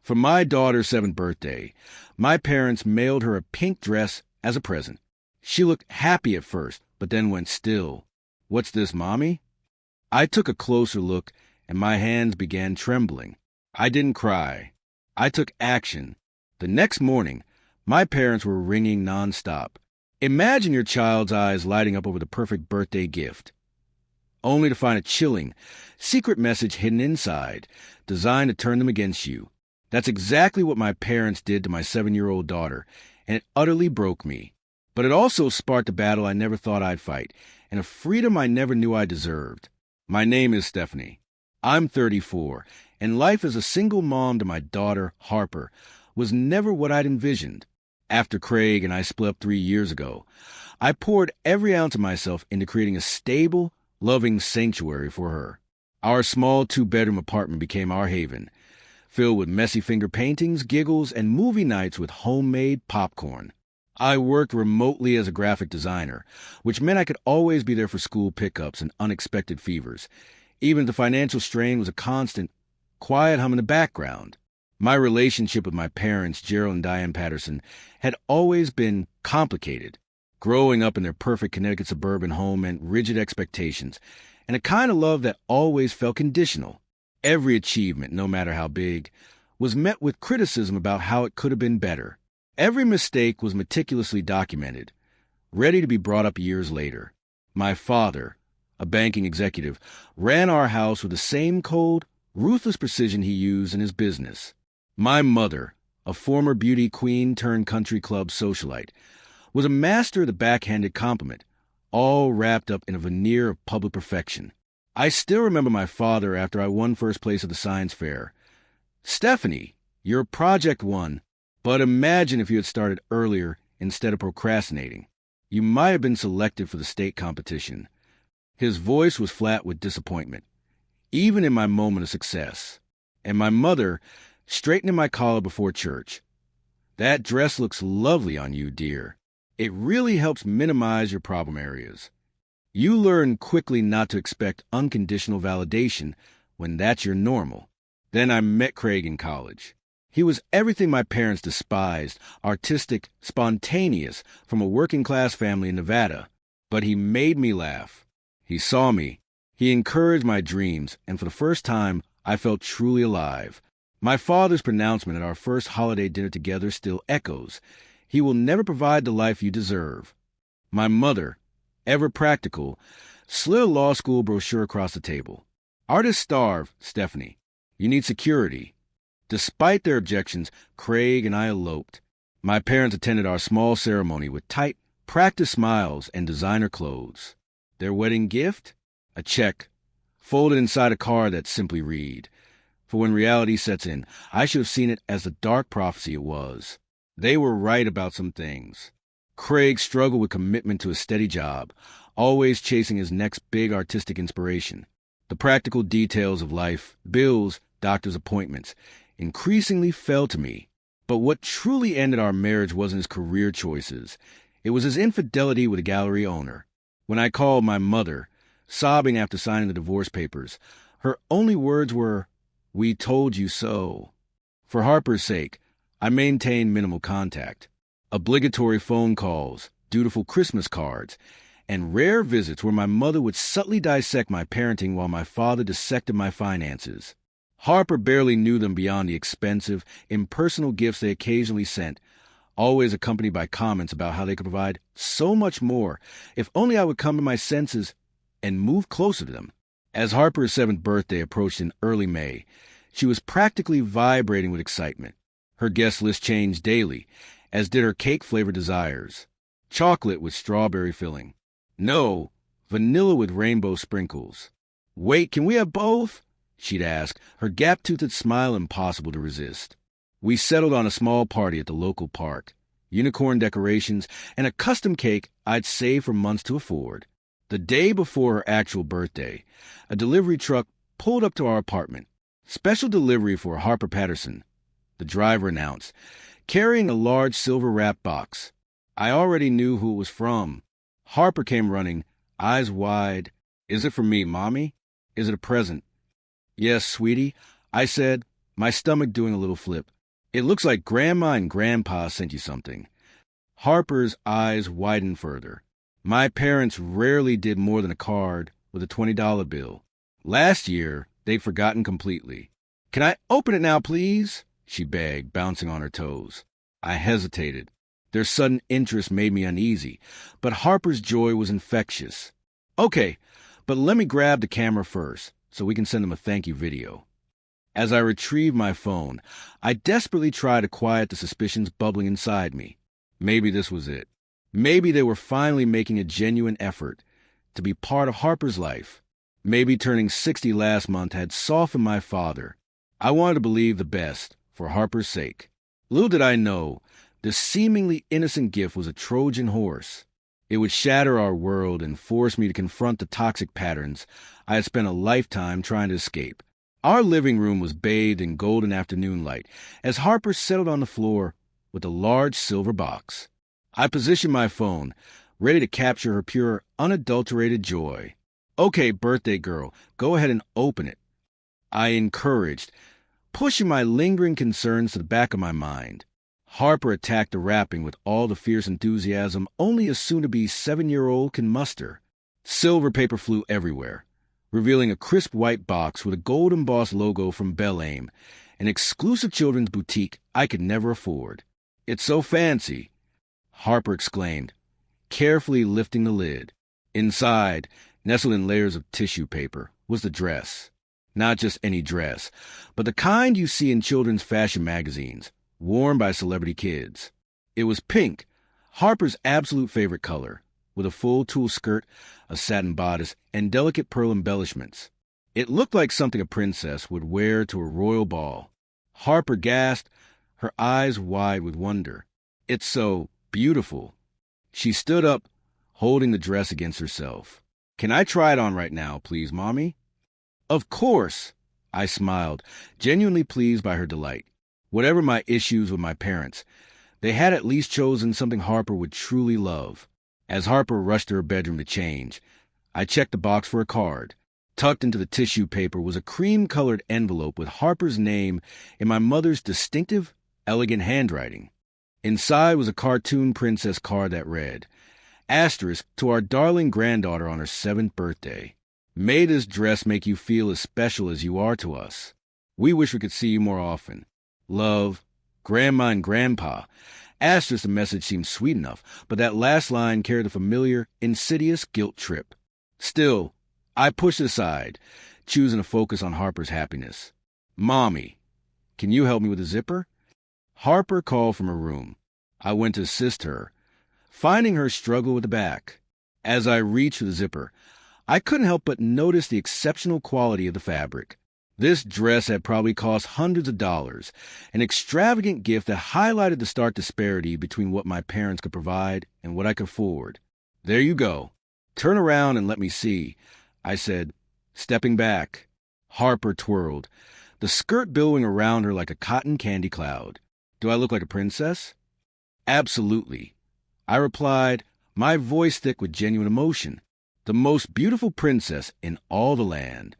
For my daughter's 7th birthday, my parents mailed her a pink dress as a present. She looked happy at first, but then went still. "What's this, Mommy?" I took a closer look, and my hands began trembling. I didn't cry. I took action. The next morning, my parents were ringing nonstop. Imagine your child's eyes lighting up over the perfect birthday gift, only to find a chilling, secret message hidden inside, designed to turn them against you. That's exactly what my parents did to my 7-year-old daughter, and it utterly broke me. But it also sparked a battle I never thought I'd fight, and a freedom I never knew I deserved. My name is Stephanie. I'm 34, and life as a single mom to my daughter, Harper, was never what I'd envisioned. After Craig and I split up 3 years ago, I poured every ounce of myself into creating a stable, loving sanctuary for her. Our small 2-bedroom apartment became our haven, filled with messy finger paintings, giggles, and movie nights with homemade popcorn. I worked remotely as a graphic designer, which meant I could always be there for school pickups and unexpected fevers. Even if the financial strain was a constant, quiet hum in the background. My relationship with my parents, Gerald and Diane Patterson, had always been complicated. Growing up in their perfect Connecticut suburban home meant rigid expectations, and a kind of love that always felt conditional. Every achievement, no matter how big, was met with criticism about how it could have been better. Every mistake was meticulously documented, ready to be brought up years later. My father, a banking executive, ran our house with the same cold, ruthless precision he used in his business. My mother, a former beauty queen turned country club socialite, was a master of the backhanded compliment, all wrapped up in a veneer of public perfection. I still remember my father after I won first place at the science fair. "Stephanie, you're Project 1, but imagine if you had started earlier instead of procrastinating. You might have been selected for the state competition." His voice was flat with disappointment, even in my moment of success. And my mother, straightening my collar before church. "That dress looks lovely on you, dear. It really helps minimize your problem areas. You learn quickly not to expect unconditional validation when that's your normal." Then I met Craig in college. He was everything my parents despised, artistic, spontaneous, from a working-class family in Nevada. But he made me laugh. He saw me. He encouraged my dreams, and for the first time, I felt truly alive. My father's pronouncement at our first holiday dinner together still echoes. He will never provide the life you deserve. My mother, ever practical, slid a law school brochure across the table. "Artists starve, Stephanie. You need security." Despite their objections, Craig and I eloped. My parents attended our small ceremony with tight, practiced smiles and designer clothes. Their wedding gift? A check, folded inside a card that simply read, "For when reality sets in, I should have seen it as the dark prophecy it was." They were right about some things. Craig struggled with commitment to a steady job, always chasing his next big artistic inspiration. The practical details of life, bills, doctor's appointments, increasingly fell to me. But what truly ended our marriage wasn't his career choices. It was his infidelity with a gallery owner. When I called my mother, sobbing after signing the divorce papers, her only words were, "We told you so." For Harper's sake, I maintained minimal contact. Obligatory phone calls, dutiful Christmas cards, and rare visits where my mother would subtly dissect my parenting while my father dissected my finances. Harper barely knew them beyond the expensive, impersonal gifts they occasionally sent, always accompanied by comments about how they could provide so much more if only I would come to my senses and move closer to them. As Harper's 7th birthday approached in early May, she was practically vibrating with excitement. Her guest list changed daily, as did her cake-flavored desires. Chocolate with strawberry filling. No, vanilla with rainbow sprinkles. "Wait, can we have both?" she'd ask, her gap-toothed smile impossible to resist. We settled on a small party at the local park, unicorn decorations, and a custom cake I'd saved for months to afford. The day before her actual birthday, a delivery truck pulled up to our apartment. "Special delivery for Harper Patterson," the driver announced, carrying a large silver-wrapped box. I already knew who it was from. Harper came running, eyes wide. "Is it for me, Mommy? Is it a present?" "Yes, sweetie," I said, my stomach doing a little flip. It looks like Grandma and Grandpa sent you something. Harper's eyes widened further. My parents rarely did more than a card with a $20 bill. Last year, they'd forgotten completely. Can I open it now, please? She begged, bouncing on her toes. I hesitated. Their sudden interest made me uneasy, but Harper's joy was infectious. Okay, but let me grab the camera first, so we can send them a thank you video. As I retrieved my phone, I desperately tried to quiet the suspicions bubbling inside me. Maybe this was it. Maybe they were finally making a genuine effort to be part of Harper's life. Maybe turning 60 last month had softened my father. I wanted to believe the best, for Harper's sake. Little did I know, this seemingly innocent gift was a Trojan horse. It would shatter our world and force me to confront the toxic patterns I had spent a lifetime trying to escape. Our living room was bathed in golden afternoon light as Harper settled on the floor with a large silver box. I positioned my phone, ready to capture her pure, unadulterated joy. Okay, birthday girl, go ahead and open it. I encouraged, pushing my lingering concerns to the back of my mind. Harper attacked the wrapping with all the fierce enthusiasm only a soon-to-be 7-year-old can muster. Silver paper flew everywhere, revealing a crisp white box with a gold-embossed logo from Bel Aim, an exclusive children's boutique I could never afford. It's so fancy, Harper exclaimed, carefully lifting the lid. Inside, nestled in layers of tissue paper, was the dress. Not just any dress, but the kind you see in children's fashion magazines, worn by celebrity kids. It was pink, Harper's absolute favorite color, with a full tulle skirt, a satin bodice, and delicate pearl embellishments. It looked like something a princess would wear to a royal ball. Harper gasped, her eyes wide with wonder. It's so beautiful. She stood up, holding the dress against herself. Can I try it on right now, please, Mommy? Of course, I smiled, genuinely pleased by her delight. Whatever my issues with my parents, they had at least chosen something Harper would truly love. As Harper rushed to her bedroom to change, I checked the box for a card. Tucked into the tissue paper was a cream-colored envelope with Harper's name in my mother's distinctive, elegant handwriting. Inside was a cartoon princess card that read, "Asterisk to our darling granddaughter on her 7th birthday. May this dress make you feel as special as you are to us. We wish we could see you more often. Love, Grandma and Grandpa." Asterisk, the message seemed sweet enough, but that last line carried a familiar, insidious guilt trip. Still, I pushed it aside, choosing to focus on Harper's happiness. Mommy, can you help me with the zipper? Harper called from her room. I went to assist her, finding her struggle with the back. As I reached for the zipper, I couldn't help but notice the exceptional quality of the fabric. This dress had probably cost hundreds of dollars, an extravagant gift that highlighted the stark disparity between what my parents could provide and what I could afford. There you go. Turn around and let me see, I said, stepping back. Harper twirled, the skirt billowing around her like a cotton candy cloud. Do I look like a princess? Absolutely, I replied, my voice thick with genuine emotion. The most beautiful princess in all the land.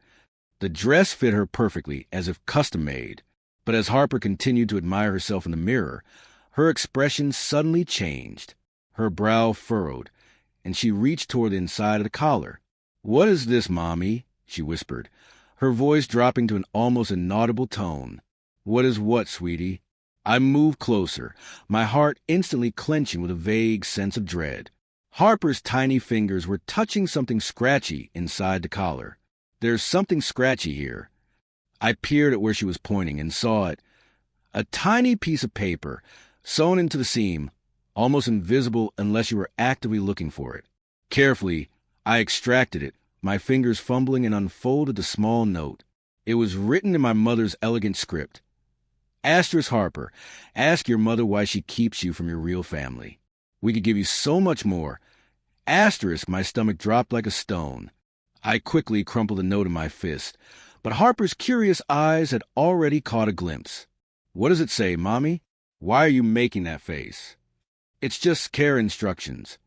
The dress fit her perfectly, as if custom-made. But as Harper continued to admire herself in the mirror, her expression suddenly changed. Her brow furrowed, and she reached toward the inside of the collar. "What is this, Mommy?" she whispered, her voice dropping to an almost inaudible tone. "What is what, sweetie?" I moved closer, my heart instantly clenching with a vague sense of dread. Harper's tiny fingers were touching something scratchy inside the collar. There's something scratchy here. I peered at where she was pointing and saw it. A tiny piece of paper, sewn into the seam, almost invisible unless you were actively looking for it. Carefully, I extracted it, my fingers fumbling, and unfolded the small note. It was written in my mother's elegant script. Asterisk Harper, ask your mother why she keeps you from your real family. We could give you so much more. Asterisk, my stomach dropped like a stone. I quickly crumpled the note in my fist, but Harper's curious eyes had already caught a glimpse. What does it say, Mommy? Why are you making that face? It's just care instructions.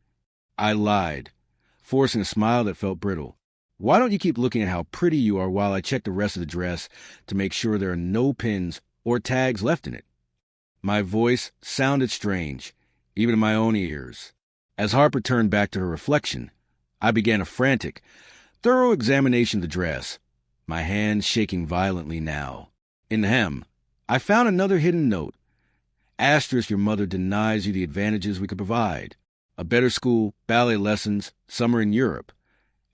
I lied, forcing a smile that felt brittle. Why don't you keep looking at how pretty you are while I check the rest of the dress to make sure there are no pins or tags left in it? My voice sounded strange, even in my own ears. As Harper turned back to her reflection, I began a frantic, thorough examination of the dress, my hands shaking violently now. In the hem, I found another hidden note. Asterisk, your mother denies you the advantages we could provide. A better school, ballet lessons, summer in Europe.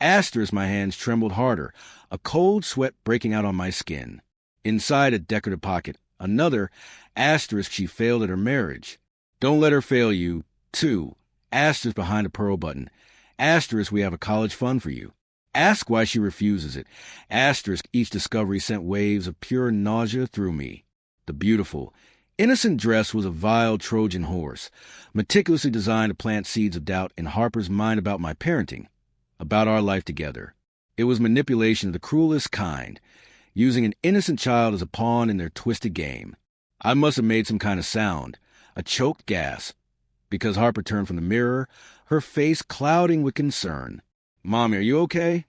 Asterisk, my hands trembled harder, a cold sweat breaking out on my skin. Inside a decorative pocket, another, asterisk, she failed at her marriage. Don't let her fail you. 2. Asterisk behind a pearl button. Asterisk, we have a college fund for you. Ask why she refuses it. Asterisk, each discovery sent waves of pure nausea through me. The beautiful, innocent dress was a vile Trojan horse, meticulously designed to plant seeds of doubt in Harper's mind about my parenting, about our life together. It was manipulation of the cruelest kind, using an innocent child as a pawn in their twisted game. I must have made some kind of sound, a choked gasp, because Harper turned from the mirror, her face clouding with concern. Mommy, are you okay?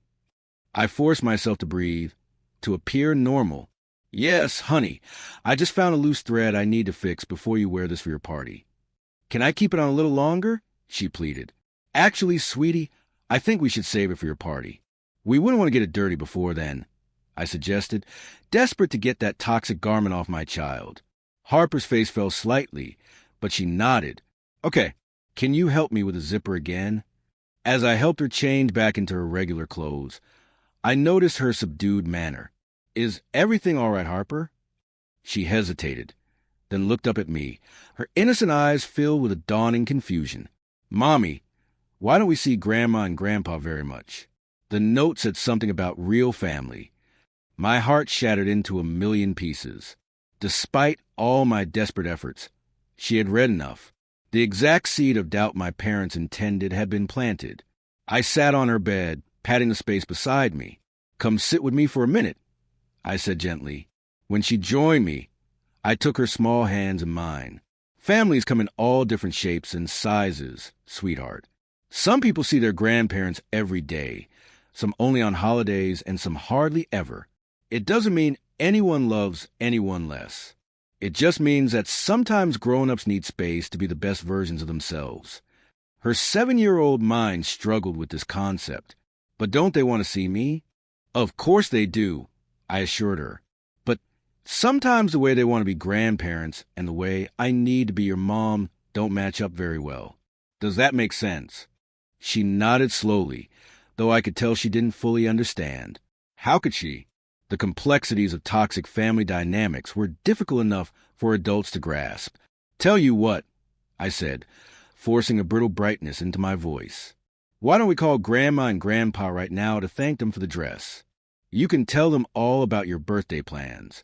I forced myself to breathe, to appear normal. Yes, honey, I just found a loose thread I need to fix before you wear this for your party. Can I keep it on a little longer? She pleaded. Actually, sweetie, I think we should save it for your party. We wouldn't want to get it dirty before then, I suggested, desperate to get that toxic garment off my child. Harper's face fell slightly, but she nodded. Okay, can you help me with the zipper again? As I helped her change back into her regular clothes, I noticed her subdued manner. Is everything all right, Harper? She hesitated, then looked up at me, her innocent eyes filled with a dawning confusion. Mommy, why don't we see Grandma and Grandpa very much? The note said something about real family. My heart shattered into a million pieces. Despite all my desperate efforts, she had read enough. The exact seed of doubt my parents intended had been planted. I sat on her bed, patting the space beside me. Come sit with me for a minute, I said gently. When she joined me, I took her small hands in mine. Families come in all different shapes and sizes, sweetheart. Some people see their grandparents every day, some only on holidays, and some hardly ever. It doesn't mean anyone loves anyone less. It just means that sometimes grown-ups need space to be the best versions of themselves. Her 7-year-old mind struggled with this concept. But don't they want to see me? Of course they do, I assured her. But sometimes the way they want to be grandparents and the way I need to be your mom don't match up very well. Does that make sense? She nodded slowly, though I could tell she didn't fully understand. How could she? The complexities of toxic family dynamics were difficult enough for adults to grasp. Tell you what, I said, forcing a brittle brightness into my voice. Why don't we call Grandma and Grandpa right now to thank them for the dress? You can tell them all about your birthday plans.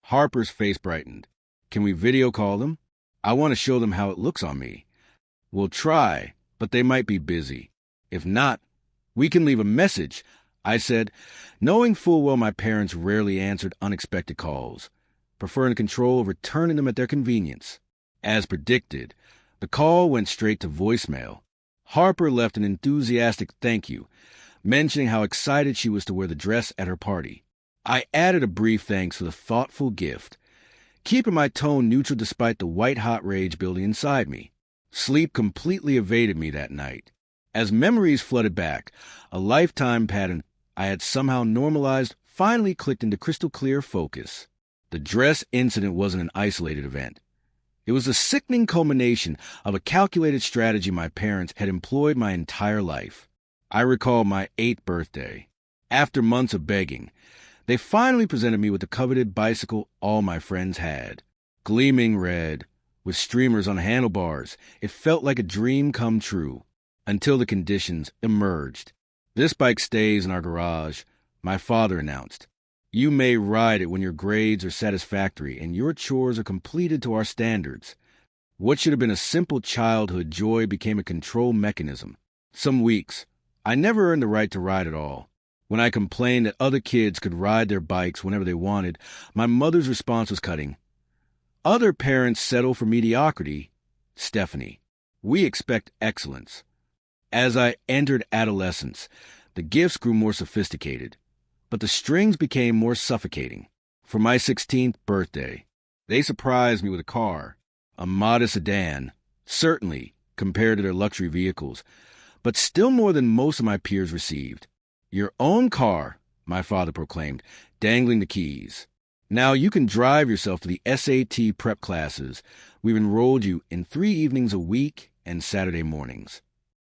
Harper's face brightened. Can we video call them? I want to show them how it looks on me. We'll try, but they might be busy. If not, we can leave a message, I said, knowing full well my parents rarely answered unexpected calls, preferring control over returning them at their convenience. As predicted, the call went straight to voicemail. Harper left an enthusiastic thank you, mentioning how excited she was to wear the dress at her party. I added a brief thanks for the thoughtful gift, keeping my tone neutral despite the white-hot rage building inside me. Sleep completely evaded me that night. As memories flooded back, a lifetime pattern I had somehow normalized finally clicked into crystal-clear focus. The dress incident wasn't an isolated event. It was the sickening culmination of a calculated strategy my parents had employed my entire life. I recall my 8th birthday. After months of begging, they finally presented me with the coveted bicycle all my friends had. Gleaming red, with streamers on handlebars, it felt like a dream come true, until the conditions emerged. This bike stays in our garage, my father announced. You may ride it when your grades are satisfactory and your chores are completed to our standards. What should have been a simple childhood joy became a control mechanism. Some weeks, I never earned the right to ride at all. When I complained that other kids could ride their bikes whenever they wanted, my mother's response was cutting. Other parents settle for mediocrity. Stephanie, we expect excellence. As I entered adolescence, the gifts grew more sophisticated, but the strings became more suffocating. For my 16th birthday, they surprised me with a car. A modest sedan, certainly, compared to their luxury vehicles, but still more than most of my peers received. Your own car, my father proclaimed, dangling the keys. Now you can drive yourself to the SAT prep classes. We've enrolled you in 3 evenings a week and Saturday mornings.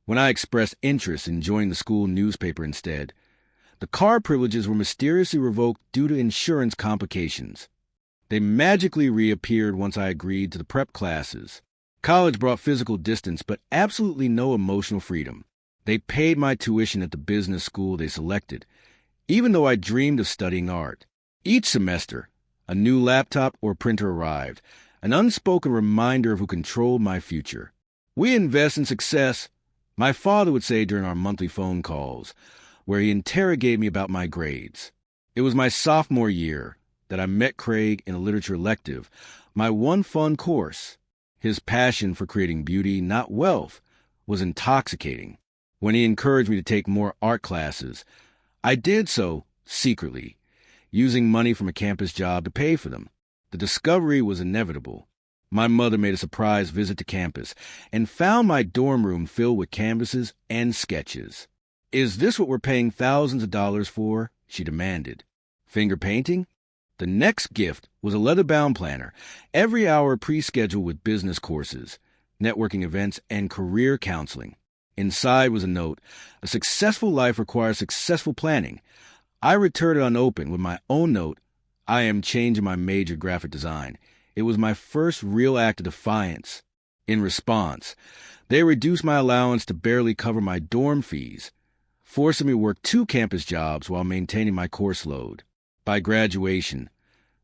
When I expressed interest in joining the school newspaper instead, the car privileges were mysteriously revoked due to insurance complications. They magically reappeared once I agreed to the prep classes. College brought physical distance, but absolutely no emotional freedom. They paid my tuition at the business school they selected, even though I dreamed of studying art. Each semester, a new laptop or printer arrived, an unspoken reminder of who controlled my future. We invest in success, my father would say during our monthly phone calls, where he interrogated me about my grades. It was my sophomore year that I met Craig in a literature elective, my one fun course. His passion for creating beauty, not wealth, was intoxicating. When he encouraged me to take more art classes, I did so secretly, using money from a campus job to pay for them. The discovery was inevitable. My mother made a surprise visit to campus and found my dorm room filled with canvases and sketches. "Is this what we're paying thousands of dollars for?" she demanded. Finger painting? The next gift was a leather-bound planner, every hour pre-scheduled with business courses, networking events, and career counseling. Inside was a note, "A successful life requires successful planning." I returned it unopened with my own note, "I am changing my major graphic design." It was my first real act of defiance. In response, they reduced my allowance to barely cover my dorm fees, forcing me to work 2 campus jobs while maintaining my course load. By graduation,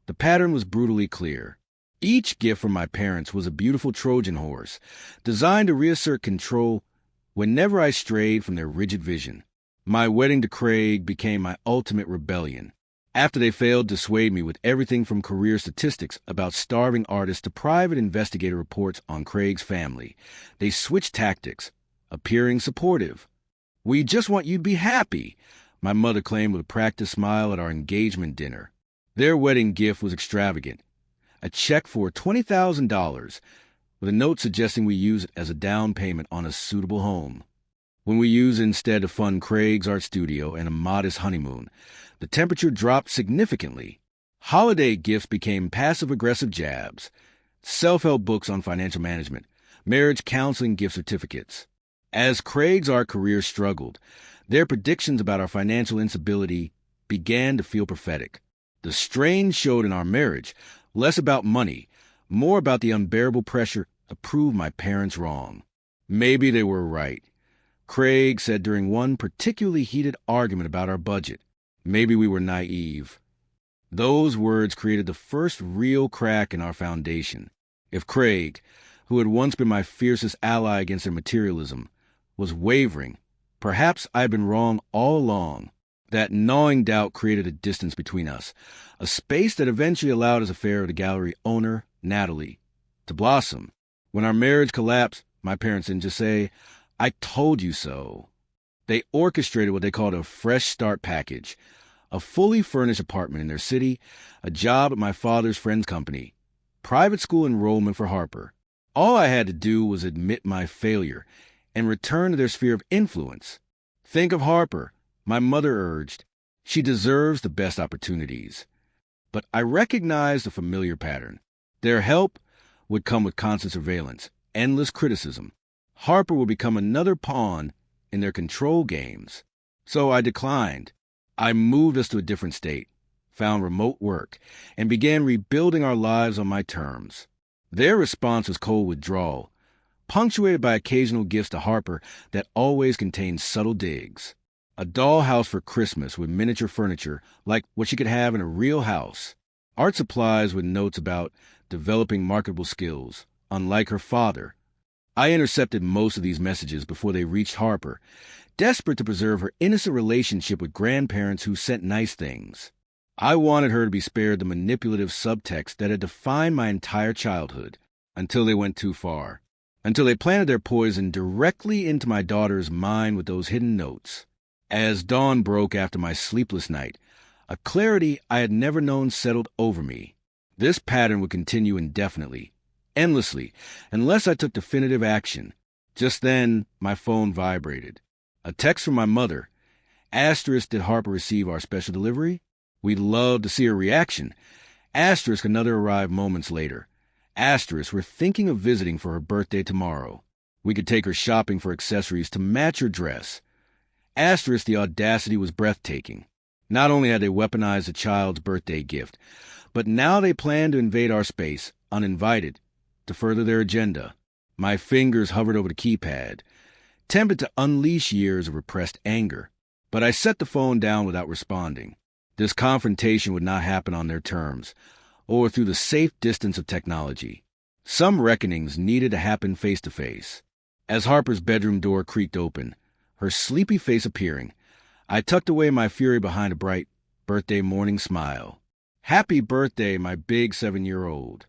the pattern was brutally clear. Each gift from my parents was a beautiful Trojan horse, designed to reassert control whenever I strayed from their rigid vision. My wedding to Craig became my ultimate rebellion. After they failed to dissuade me with everything from career statistics about starving artists to private investigator reports on Craig's family, they switched tactics, appearing supportive. "We just want you to be happy," my mother claimed with a practiced smile at our engagement dinner. Their wedding gift was extravagant, a check for $20,000, with a note suggesting we use it as a down payment on a suitable home. When we used it instead to fund Craig's art studio and a modest honeymoon, the temperature dropped significantly. Holiday gifts became passive-aggressive jabs, self-help books on financial management, marriage counseling gift certificates. As Craig's art career struggled, their predictions about our financial instability began to feel prophetic. The strain showed in our marriage, less about money, more about the unbearable pressure to prove my parents wrong. Maybe they were right. Craig said during one particularly heated argument about our budget, "Maybe we were naive." Those words created the first real crack in our foundation. If Craig, who had once been my fiercest ally against their materialism, was wavering, perhaps I had been wrong all along. That gnawing doubt created a distance between us, a space that eventually allowed his affair with the gallery owner, Natalie, to blossom. When our marriage collapsed, my parents didn't just say, "I told you so." They orchestrated what they called a fresh start package, a fully furnished apartment in their city, a job at my father's friend's company, private school enrollment for Harper. All I had to do was admit my failure and return to their sphere of influence. "Think of Harper," my mother urged. "She deserves the best opportunities." But I recognized a familiar pattern. Their help would come with constant surveillance, endless criticism. Harper would become another pawn in their control games. So I declined. I moved us to a different state, found remote work, and began rebuilding our lives on my terms. Their response was cold withdrawal, punctuated by occasional gifts to Harper that always contained subtle digs. A dollhouse for Christmas with miniature furniture like what she could have in a real house. Art supplies with notes about developing marketable skills, unlike her father. I intercepted most of these messages before they reached Harper, desperate to preserve her innocent relationship with grandparents who sent nice things. I wanted her to be spared the manipulative subtext that had defined my entire childhood, until they went too far, until they planted their poison directly into my daughter's mind with those hidden notes. As dawn broke after my sleepless night, a clarity I had never known settled over me. This pattern would continue indefinitely, endlessly, unless I took definitive action. Just then, my phone vibrated. A text from my mother. Asterisk, did Harper receive our special delivery? We'd love to see her reaction. Asterisk, another arrived moments later. Asterisk, we're thinking of visiting for her birthday tomorrow. We could take her shopping for accessories to match her dress. Asterisk, the audacity was breathtaking. Not only had they weaponized a child's birthday gift, but now they planned to invade our space, uninvited, to further their agenda. My fingers hovered over the keypad, tempted to unleash years of repressed anger. But I set the phone down without responding. This confrontation would not happen on their terms, or through the safe distance of technology. Some reckonings needed to happen face-to-face. As Harper's bedroom door creaked open, her sleepy face appearing, I tucked away my fury behind a bright birthday morning smile. Happy birthday, my big 7-year-old.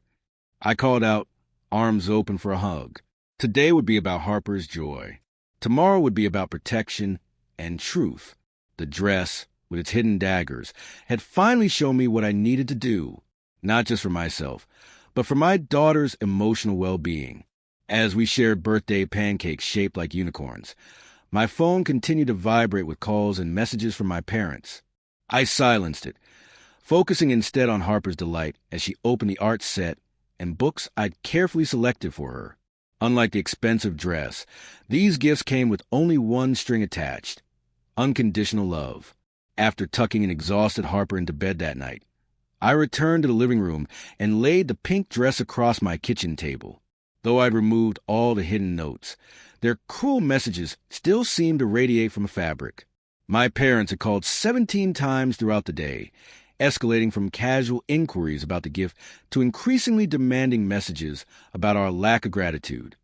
I called out, arms open for a hug. Today would be about Harper's joy. Tomorrow would be about protection and truth. The dress, with its hidden daggers, had finally shown me what I needed to do, not just for myself, but for my daughter's emotional well-being. As we shared birthday pancakes shaped like unicorns, my phone continued to vibrate with calls and messages from my parents. I silenced it, focusing instead on Harper's delight as she opened the art set and books I'd carefully selected for her. Unlike the expensive dress, these gifts came with only one string attached: unconditional love. After tucking an exhausted Harper into bed that night, I returned to the living room and laid the pink dress across my kitchen table. Though I'd removed all the hidden notes, their cruel messages still seemed to radiate from the fabric. My parents had called 17 times throughout the day, escalating from casual inquiries about the gift to increasingly demanding messages about our lack of gratitude.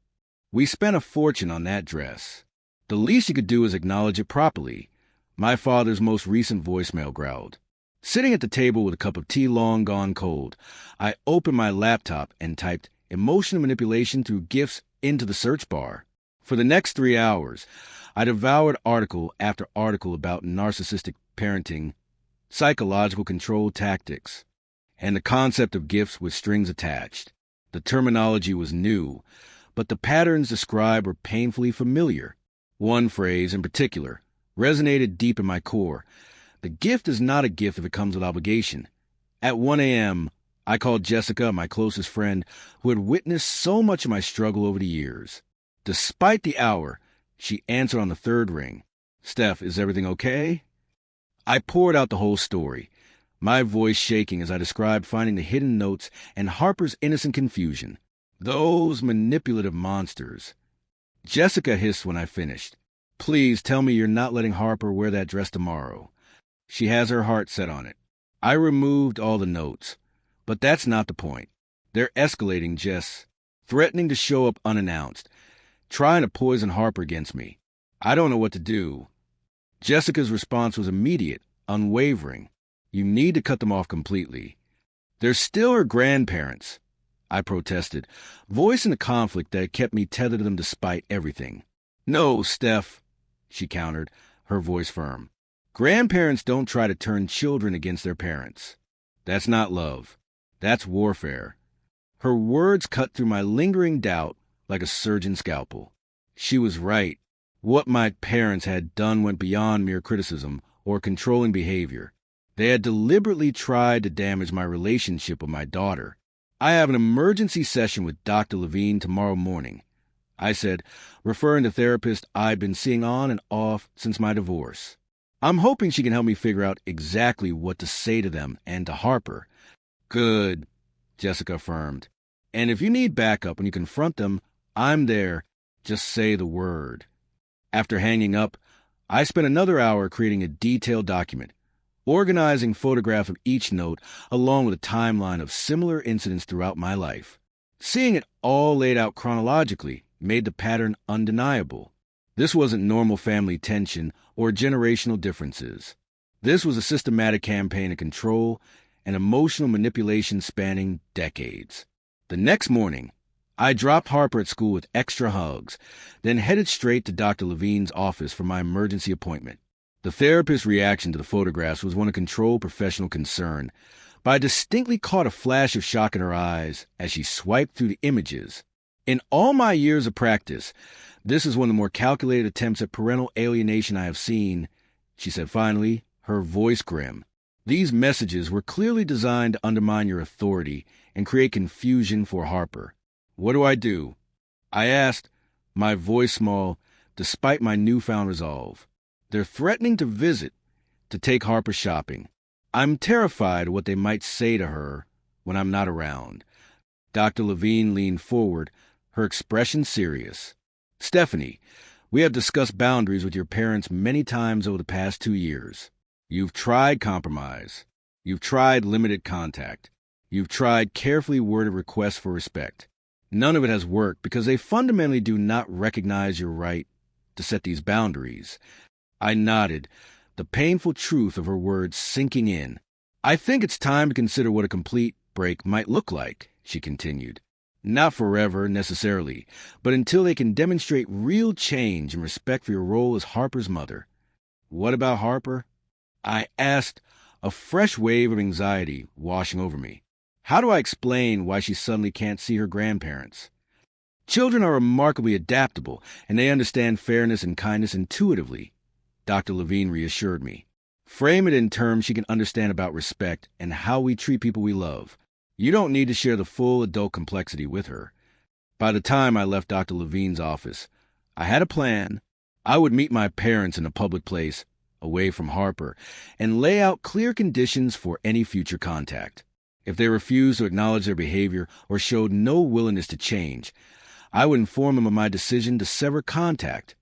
We spent a fortune on that dress. The least you could do is acknowledge it properly, my father's most recent voicemail growled. Sitting at the table with a cup of tea long gone cold, I opened my laptop and typed emotional manipulation through gifts into the search bar. For the next 3 hours, I devoured article after article about narcissistic parenting, psychological control tactics, and the concept of gifts with strings attached. The terminology was new, but the patterns described were painfully familiar. One phrase in particular resonated deep in my core. The gift is not a gift if it comes with obligation. At 1 a.m., I called Jessica, my closest friend, who had witnessed so much of my struggle over the years. Despite the hour, she answered on the third ring. "Steph, is everything okay?" I poured out the whole story, my voice shaking as I described finding the hidden notes and Harper's innocent confusion. Those manipulative monsters. Jessica hissed when I finished. "Please tell me you're not letting Harper wear that dress tomorrow. She has her heart set on it." I removed all the notes. But that's not the point. They're escalating, Jess, threatening to show up unannounced, trying to poison Harper against me. I don't know what to do. Jessica's response was immediate, unwavering. "You need to cut them off completely." "They're still her grandparents," I protested, voicing the conflict that had kept me tethered to them despite everything. "No, Steph," she countered, her voice firm. "Grandparents don't try to turn children against their parents. That's not love. That's warfare." Her words cut through my lingering doubt like a surgeon's scalpel. She was right. What my parents had done went beyond mere criticism or controlling behavior. They had deliberately tried to damage my relationship with my daughter. "I have an emergency session with Dr. Levine tomorrow morning," I said, referring to therapists I'd been seeing on and off since my divorce. "I'm hoping she can help me figure out exactly what to say to them and to Harper." "Good," Jessica affirmed. "And if you need backup when you confront them, I'm there. Just say the word." After hanging up, I spent another hour creating a detailed document, organizing photographs of each note along with a timeline of similar incidents throughout my life. Seeing it all laid out chronologically made the pattern undeniable. This wasn't normal family tension or generational differences. This was a systematic campaign of control and emotional manipulation spanning decades. The next morning, I dropped Harper at school with extra hugs, then headed straight to Dr. Levine's office for my emergency appointment. The therapist's reaction to the photographs was one of controlled professional concern, but I distinctly caught a flash of shock in her eyes as she swiped through the images. In all my years of practice, this is one of the more calculated attempts at parental alienation I have seen, she said finally, her voice grim. These messages were clearly designed to undermine your authority and create confusion for Harper. What do I do? I asked, my voice small, despite my newfound resolve. They're threatening to visit, to take Harper shopping. I'm terrified of what they might say to her when I'm not around. Dr. Levine leaned forward, her expression serious. Stephanie, we have discussed boundaries with your parents many times over the past 2 years. You've tried compromise. You've tried limited contact. You've tried carefully worded requests for respect. None of it has worked because they fundamentally do not recognize your right to set these boundaries. I nodded, the painful truth of her words sinking in. I think it's time to consider what a complete break might look like, she continued. Not forever, necessarily, but until they can demonstrate real change and respect for your role as Harper's mother. What about Harper? I asked, a fresh wave of anxiety washing over me. How do I explain why she suddenly can't see her grandparents? Children are remarkably adaptable, and they understand fairness and kindness intuitively, Dr. Levine reassured me. Frame it in terms she can understand about respect and how we treat people we love. You don't need to share the full adult complexity with her. By the time I left Dr. Levine's office, I had a plan. I would meet my parents in a public place, away from Harper, and lay out clear conditions for any future contact. If they refused to acknowledge their behavior or showed no willingness to change, I would inform them of my decision to sever contact,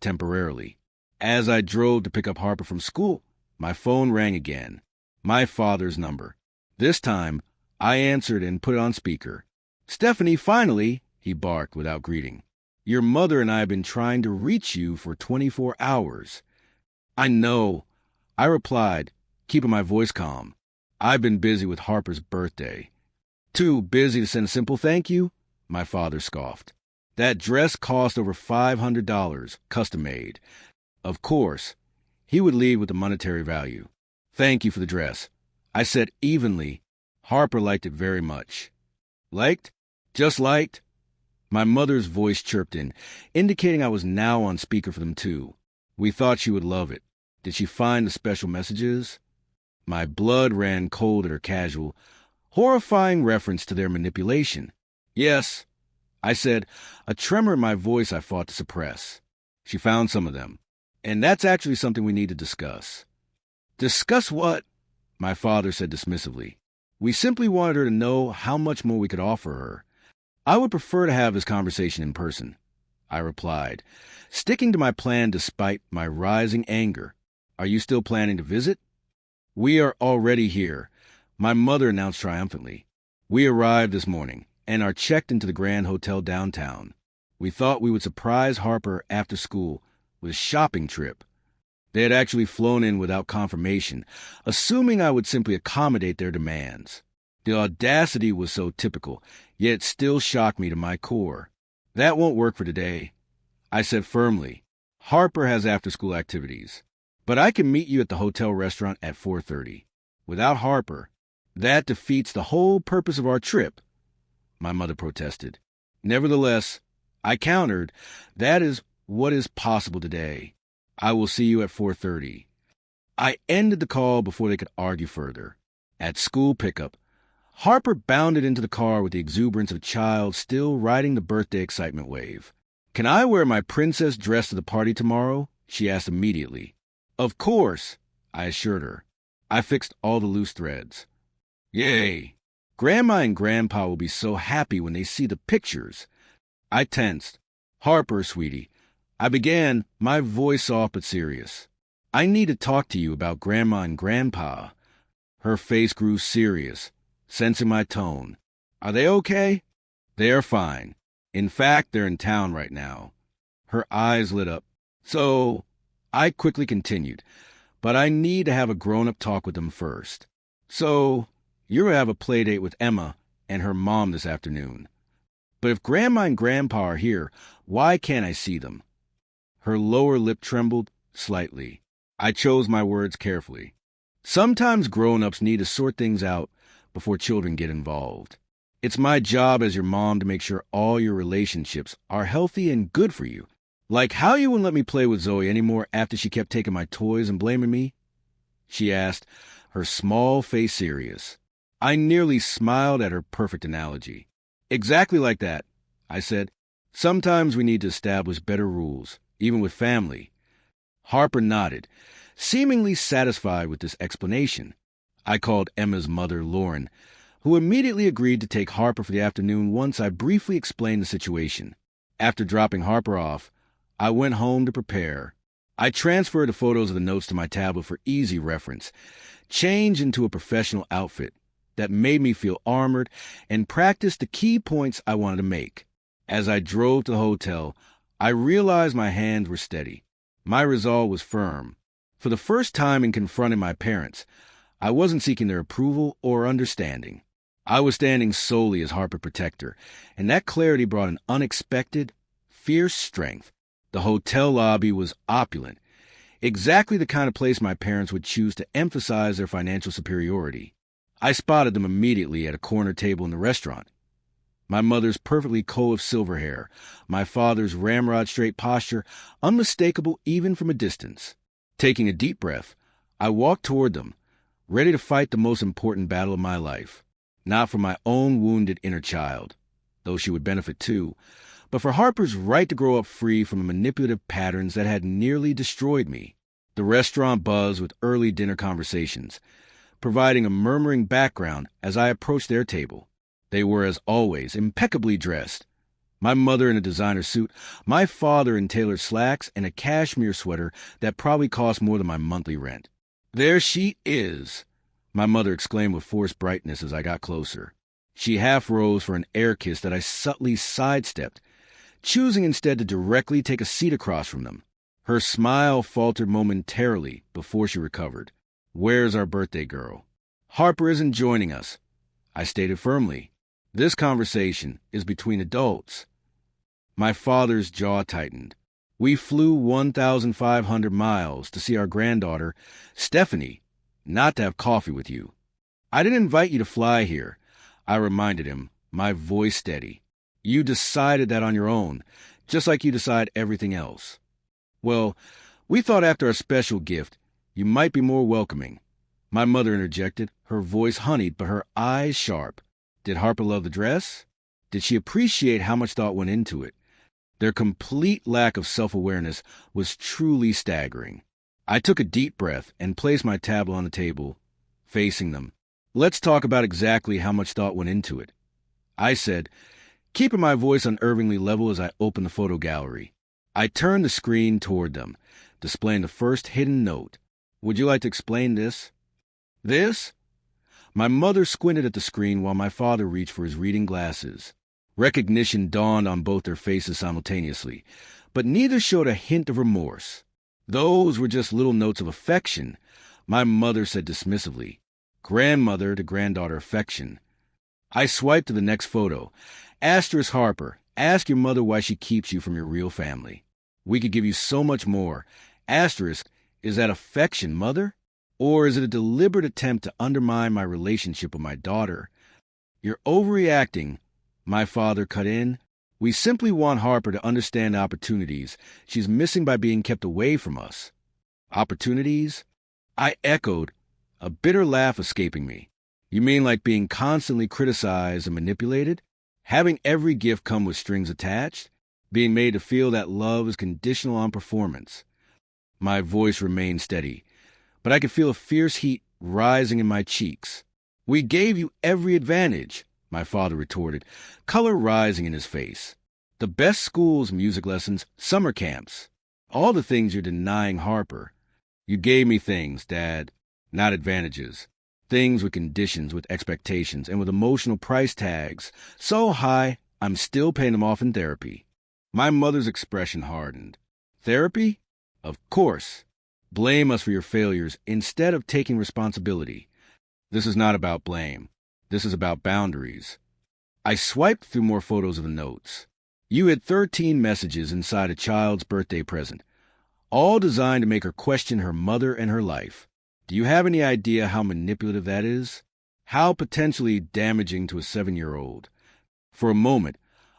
temporarily. As I drove to pick up Harper from school, my phone rang again. My father's number. This time, I answered and put it on speaker. Stephanie, finally, he barked without greeting. Your mother and I have been trying to reach you for 24 hours. I know, I replied, keeping my voice calm. I've been busy with Harper's birthday. Too busy to send a simple thank you? My father scoffed. That dress cost over $500, custom-made. Of course, he would leave with the monetary value. Thank you for the dress. I said evenly. Harper liked it very much. Liked? Just liked? My mother's voice chirped in, indicating I was now on speaker for them too. We thought she would love it. Did she find the special messages? My blood ran cold at her casual, horrifying reference to their manipulation. Yes, I said, a tremor in my voice I fought to suppress. She found some of them. And that's actually something we need to discuss. Discuss what? My father said dismissively. We simply wanted her to know how much more we could offer her. I would prefer to have this conversation in person, I replied, sticking to my plan despite my rising anger. Are you still planning to visit? We are already here, my mother announced triumphantly. We arrived this morning and are checked into the Grand Hotel downtown. We thought we would surprise Harper after school with a shopping trip. They had actually flown in without confirmation, assuming I would simply accommodate their demands. The audacity was so typical, yet it still shocked me to my core. That won't work for today, I said firmly. Harper has after-school activities, but I can meet you at the hotel restaurant at 4:30. Without Harper, that defeats the whole purpose of our trip, my mother protested. Nevertheless, I countered, that is what is possible today. I will see you at 4:30. I ended the call before they could argue further. At school pickup, Harper bounded into the car with the exuberance of a child still riding the birthday excitement wave. Can I wear my princess dress to the party tomorrow? She asked immediately. Of course, I assured her. I fixed all the loose threads. Yay! Grandma and Grandpa will be so happy when they see the pictures. I tensed. Harper, sweetie. I began, my voice soft but serious. I need to talk to you about Grandma and Grandpa. Her face grew serious, sensing my tone. Are they okay? They are fine. In fact, they're in town right now. Her eyes lit up. So, I quickly continued, but I need to have a grown-up talk with them first. So, you're going to have a play date with Emma and her mom this afternoon. But if Grandma and Grandpa are here, why can't I see them? Her lower lip trembled slightly. I chose my words carefully. Sometimes grown-ups need to sort things out before children get involved. It's my job as your mom to make sure all your relationships are healthy and good for you. Like how you wouldn't let me play with Zoe anymore after she kept taking my toys and blaming me? She asked, her small face serious. I nearly smiled at her perfect analogy. Exactly like that, I said. Sometimes we need to establish better rules, even with family. Harper nodded, seemingly satisfied with this explanation. I called Emma's mother, Lauren, who immediately agreed to take Harper for the afternoon once I briefly explained the situation. After dropping Harper off, I went home to prepare. I transferred the photos of the notes to my tablet for easy reference, changed into a professional outfit that made me feel armored, and practiced the key points I wanted to make. As I drove to the hotel, I realized my hands were steady. My resolve was firm. For the first time in confronting my parents, I wasn't seeking their approval or understanding. I was standing solely as Harper protector, and that clarity brought an unexpected, fierce strength. The hotel lobby was opulent, exactly the kind of place my parents would choose to emphasize their financial superiority. I spotted them immediately at a corner table in the restaurant. My mother's perfectly coiffed silver hair, my father's ramrod-straight posture, unmistakable even from a distance. Taking a deep breath, I walked toward them, ready to fight the most important battle of my life. Not for my own wounded inner child, though she would benefit too, but for Harper's right to grow up free from the manipulative patterns that had nearly destroyed me. The restaurant buzzed with early dinner conversations, providing a murmuring background as I approached their table. They were, as always, impeccably dressed. My mother in a designer suit, my father in tailored slacks and a cashmere sweater that probably cost more than my monthly rent. "There she is," my mother exclaimed with forced brightness as I got closer. She half rose for an air kiss that I subtly sidestepped, choosing instead to directly take a seat across from them. Her smile faltered momentarily before she recovered. "Where's our birthday girl?" "Harper isn't joining us," I stated firmly. "This conversation is between adults." My father's jaw tightened. "We flew 1,500 miles to see our granddaughter, Stephanie, not to have coffee with you." "I didn't invite you to fly here," I reminded him, my voice steady. "You decided that on your own, just like you decide everything else." "Well, we thought after our special gift, you might be more welcoming," my mother interjected, her voice honeyed but her eyes sharp. Did Harper love the dress? Did she appreciate how much thought went into it? Their complete lack of self-awareness was truly staggering. I took a deep breath and placed my tablet on the table, facing them. "Let's talk about exactly how much thought went into it," I said, keeping my voice unervingly level as I opened the photo gallery. I turned the screen toward them, displaying the first hidden note. "Would you like to explain this?" "This?" My mother squinted at the screen while my father reached for his reading glasses. Recognition dawned on both their faces simultaneously, but neither showed a hint of remorse. "Those were just little notes of affection," my mother said dismissively. "Grandmother to granddaughter affection." I swiped to the next photo. "Asterisk Harper, ask your mother why she keeps you from your real family. We could give you so much more. Asterisk, is that affection, mother? Or is it a deliberate attempt to undermine my relationship with my daughter?" "You're overreacting," my father cut in. "We simply want Harper to understand the opportunities she's missing by being kept away from us." "Opportunities?" I echoed, a bitter laugh escaping me. "You mean like being constantly criticized and manipulated? Having every gift come with strings attached? Being made to feel that love is conditional on performance?" My voice remained steady, but I could feel a fierce heat rising in my cheeks. "We gave you every advantage," my father retorted, color rising in his face. "The best schools, music lessons, summer camps. All the things you're denying Harper. You gave me things, Dad, not advantages. Things with conditions, with expectations, and with emotional price tags so high I'm still paying them off in therapy." My mother's expression hardened. "Therapy? Of course. Blame us for your failures instead of taking responsibility. This is not about blame. This is about boundaries." I swiped through more photos of the notes. You had 13 messages inside a child's birthday present, all designed to make her question her mother and her life. Do you have any idea how manipulative that is? How potentially damaging to a 7-year-old. For a moment,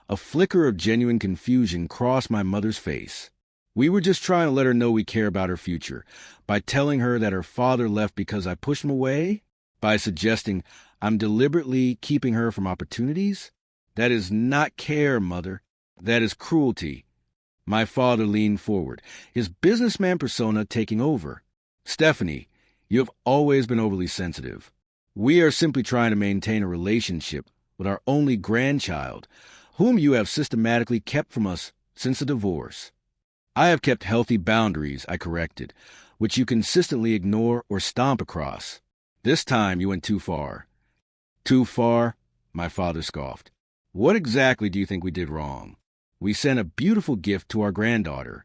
a flicker of genuine confusion crossed my mother's face. We were just trying to let her know we care about her future. By telling her that her father left because I pushed him away? By suggesting I'm deliberately keeping her from opportunities? That is not care, Mother. That is cruelty. My father leaned forward, his businessman persona taking over. Stephanie, you have always been overly sensitive. We are simply trying to maintain a relationship with our only grandchild, whom you have systematically kept from us since the divorce. I have kept healthy boundaries, I corrected, which you consistently ignore or stomp across. This time you went too far. Too far? My father scoffed. What exactly do you think we did wrong? We sent a beautiful gift to our granddaughter.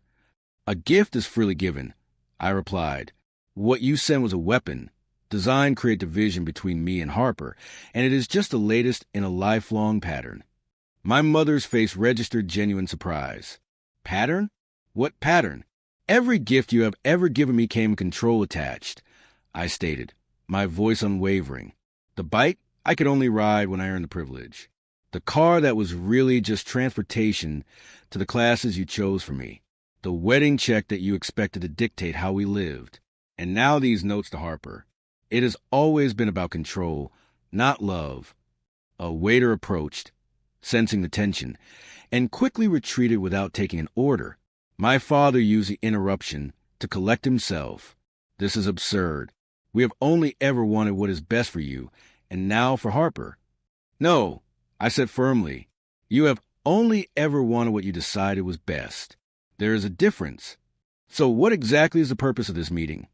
A gift is freely given, I replied. What you sent was a weapon, designed to create division between me and Harper, and it is just the latest in a lifelong pattern. My mother's face registered genuine surprise. Pattern? What pattern? Every gift you have ever given me came with control attached, I stated, my voice unwavering. The bike I could only ride when I earned the privilege. The car that was really just transportation to the classes you chose for me. The wedding check that you expected to dictate how we lived. And now these notes to Harper. It has always been about control, not love. A waiter approached, sensing the tension, and quickly retreated without taking an order. My father used the interruption to collect himself. This is absurd. We have only ever wanted what is best for you, and now for Harper. No, I said firmly. You have only ever wanted what you decided was best. There is a difference. So what exactly is the purpose of this meeting?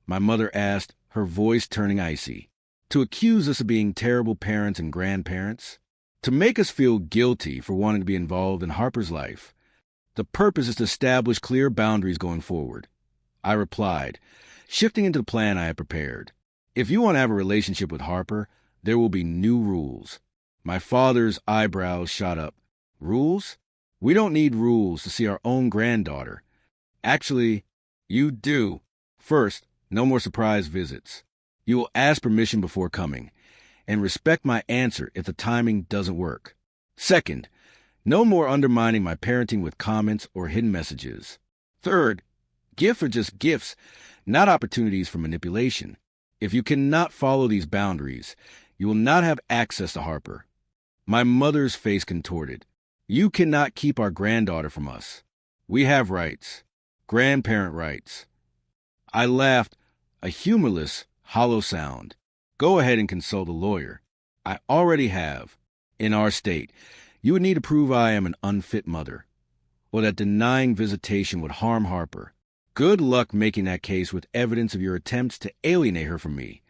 My mother asked, her voice turning icy. To accuse us of being terrible parents and grandparents? To make us feel guilty for wanting to be involved in Harper's life? The purpose is to establish clear boundaries going forward. I replied, shifting into the plan I had prepared. If you want to have a relationship with Harper, there will be new rules. My father's eyebrows shot up. Rules? We don't need rules to see our own granddaughter. Actually, you do. First, no more surprise visits. You will ask permission before coming, and respect my answer if the timing doesn't work. Second, no more undermining my parenting with comments or hidden messages. Third, gifts are just gifts, not opportunities for manipulation. If you cannot follow these boundaries, you will not have access to Harper. My mother's face contorted. You cannot keep our granddaughter from us. We have rights. Grandparent rights. I laughed, a humorless, hollow sound. Go ahead and consult a lawyer. I already have. In our state, you would need to prove I am an unfit mother, or that denying visitation would harm Harper. Good luck making that case with evidence of your attempts to alienate her from me.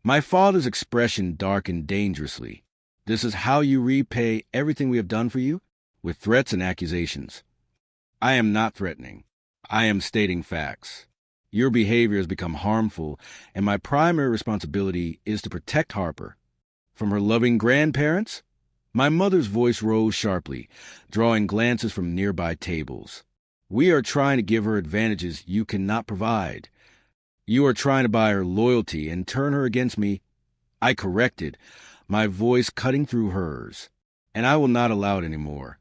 My father's expression darkened dangerously. This is how you repay everything we have done for you? With threats and accusations. I am not threatening. I am stating facts. Your behavior has become harmful, and my primary responsibility is to protect Harper. From her loving grandparents? My mother's voice rose sharply, drawing glances from nearby tables. We are trying to give her advantages you cannot provide. You are trying to buy her loyalty and turn her against me. I corrected, my voice cutting through hers. And I will not allow it anymore.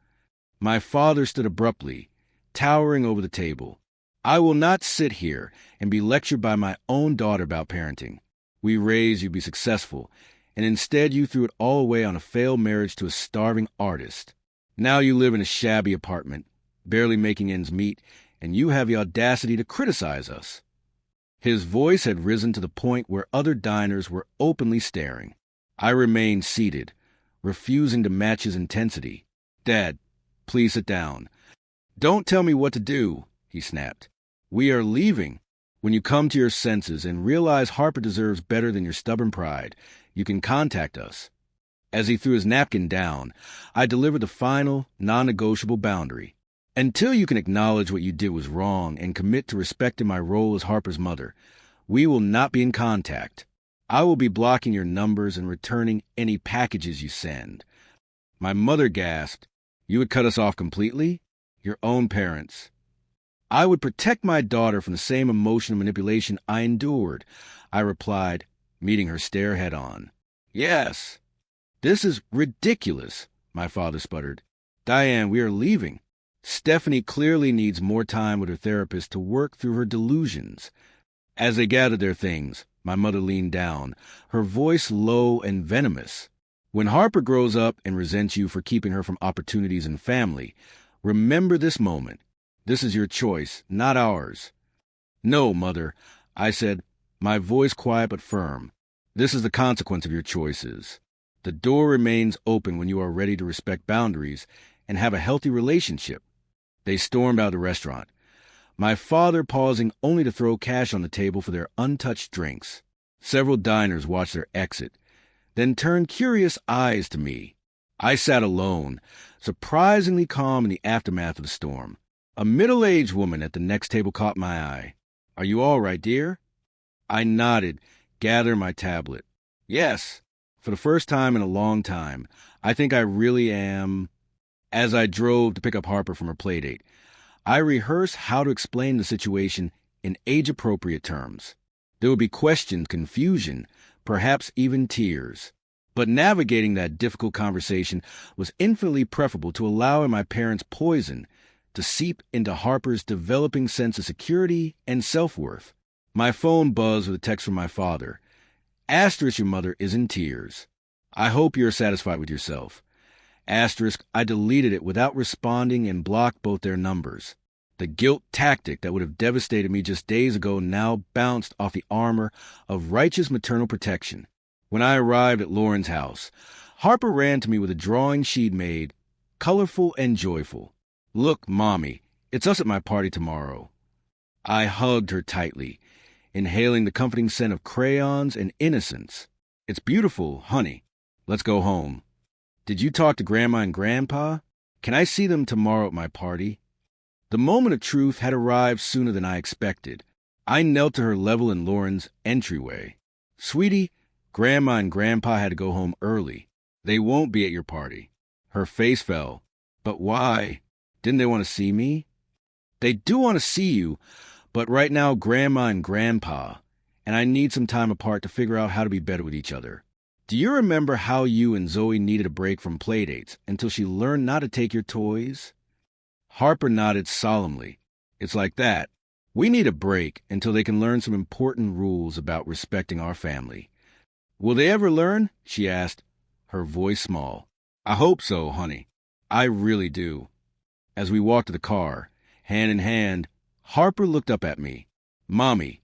My father stood abruptly, towering over the table. I will not sit here and be lectured by my own daughter about parenting. We raised you to be successful, and instead you threw it all away on a failed marriage to a starving artist. Now you live in a shabby apartment, barely making ends meet, and you have the audacity to criticize us. His voice had risen to the point where other diners were openly staring. I remained seated, refusing to match his intensity. Dad, please sit down. Don't tell me what to do, he snapped. We are leaving. When you come to your senses and realize Harper deserves better than your stubborn pride, you can contact us. As he threw his napkin down, I delivered the final, non-negotiable boundary. Until you can acknowledge what you did was wrong and commit to respecting my role as Harper's mother, we will not be in contact. I will be blocking your numbers and returning any packages you send. My mother gasped. You would cut us off completely? Your own parents. I would protect my daughter from the same emotional manipulation I endured, I replied, meeting her stare head on. Yes. This is ridiculous, my father sputtered. Diane, we are leaving. Stephanie clearly needs more time with her therapist to work through her delusions. As they gathered their things, my mother leaned down, her voice low and venomous. When Harper grows up and resents you for keeping her from opportunities and family, remember this moment. This is your choice, not ours. No, Mother, I said, my voice quiet but firm. This is the consequence of your choices. The door remains open when you are ready to respect boundaries and have a healthy relationship. They stormed out of the restaurant, my father pausing only to throw cash on the table for their untouched drinks. Several diners watched their exit, then turned curious eyes to me. I sat alone, surprisingly calm in the aftermath of the storm. A middle-aged woman at the next table caught my eye. Are you all right, dear? I nodded, gathering my tablet. Yes, for the first time in a long time, I think I really am. As I drove to pick up Harper from her playdate, I rehearsed how to explain the situation in age-appropriate terms. There would be questions, confusion, perhaps even tears. But navigating that difficult conversation was infinitely preferable to allowing my parents' poison to seep into Harper's developing sense of security and self-worth. My phone buzzed with a text from my father. Asterisk, your mother is in tears. I hope you're satisfied with yourself. Asterisk, I deleted it without responding and blocked both their numbers. The guilt tactic that would have devastated me just days ago now bounced off the armor of righteous maternal protection. When I arrived at Lauren's house, Harper ran to me with a drawing she'd made, colorful and joyful. Look, Mommy, it's us at my party tomorrow. I hugged her tightly, inhaling the comforting scent of crayons and innocence. It's beautiful, honey. Let's go home. Did you talk to Grandma and Grandpa? Can I see them tomorrow at my party? The moment of truth had arrived sooner than I expected. I knelt to her level in Lauren's entryway. Sweetie, Grandma and Grandpa had to go home early. They won't be at your party. Her face fell. But why? Didn't they want to see me? They do want to see you, but right now Grandma and Grandpa, and I need some time apart to figure out how to be better with each other. Do you remember how you and Zoe needed a break from playdates until she learned not to take your toys? Harper nodded solemnly. It's like that. We need a break until they can learn some important rules about respecting our family. Will they ever learn? She asked, her voice small. I hope so, honey. I really do. As we walked to the car, hand in hand, Harper looked up at me. Mommy,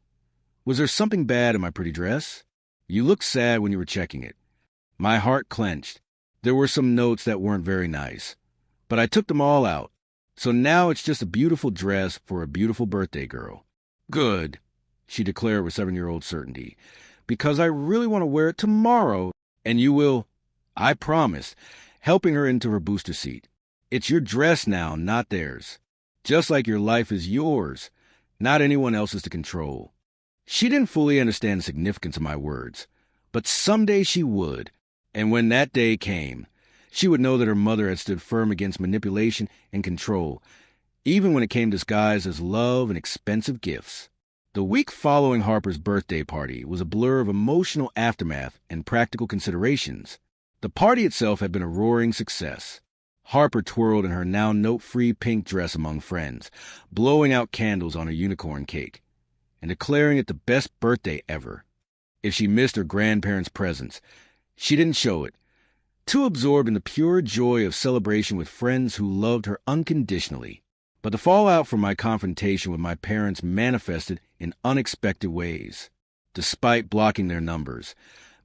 was there something bad in my pretty dress? You looked sad when you were checking it. My heart clenched. There were some notes that weren't very nice, but I took them all out. So now it's just a beautiful dress for a beautiful birthday girl. Good, she declared with 7-year-old certainty, because I really want to wear it tomorrow, and you will, I promised, helping her into her booster seat. It's your dress now, not theirs. Just like your life is yours, not anyone else's to control. She didn't fully understand the significance of my words, but someday she would, and when that day came, she would know that her mother had stood firm against manipulation and control, even when it came disguised as love and expensive gifts. The week following Harper's birthday party was a blur of emotional aftermath and practical considerations. The party itself had been a roaring success. Harper twirled in her now note-free pink dress among friends, blowing out candles on a unicorn cake, and declaring it the best birthday ever. If she missed her grandparents' presence, she didn't show it, too absorbed in the pure joy of celebration with friends who loved her unconditionally. But the fallout from my confrontation with my parents manifested in unexpected ways. Despite blocking their numbers,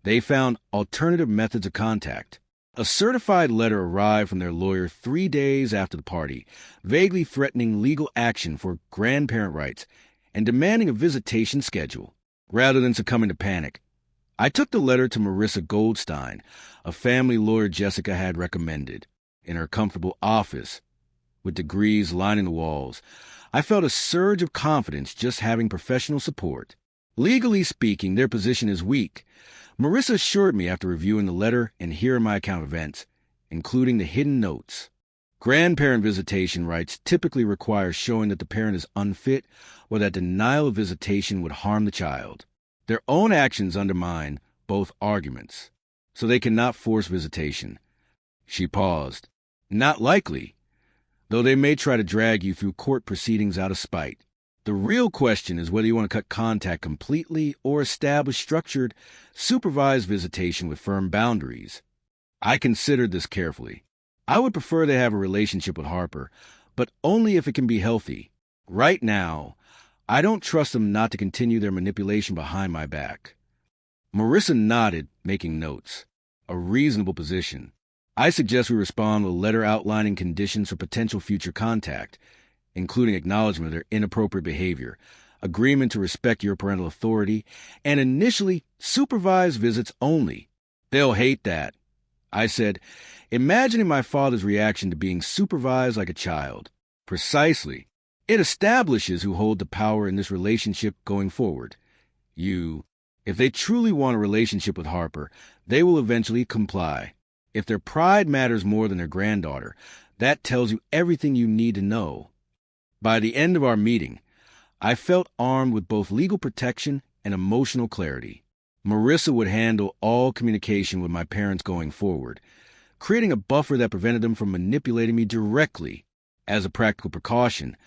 they found alternative methods of contact. A certified letter arrived from their lawyer 3 days after the party, vaguely threatening legal action for grandparent rights and demanding a visitation schedule. Rather than succumbing to panic, I took the letter to Marissa Goldstein, a family lawyer Jessica had recommended. In her comfortable office, with degrees lining the walls, I felt a surge of confidence just having professional support. Legally speaking, their position is weak. Marissa assured me after reviewing the letter and hearing my account of events, including the hidden notes. Grandparent visitation rights typically require showing that the parent is unfit or that denial of visitation would harm the child. Their own actions undermine both arguments. so they cannot force visitation. She paused. Not likely, though they may try to drag you through court proceedings out of spite. The real question is whether you want to cut contact completely or establish structured, supervised visitation with firm boundaries. I considered this carefully. I would prefer they have a relationship with Harper, but only if it can be healthy. Right now, I don't trust them not to continue their manipulation behind my back. Marissa nodded, making notes. A reasonable position. I suggest we respond with a letter outlining conditions for potential future contact, including acknowledgement of their inappropriate behavior, agreement to respect your parental authority, and initially supervised visits only. They'll hate that. I said, imagining my father's reaction to being supervised like a child. Precisely. It establishes who hold the power in this relationship going forward. You. If they truly want a relationship with Harper, they will eventually comply. If their pride matters more than their granddaughter, that tells you everything you need to know. By the end of our meeting, I felt armed with both legal protection and emotional clarity. Marissa would handle all communication with my parents going forward, creating a buffer that prevented them from manipulating me directly. As a practical precaution,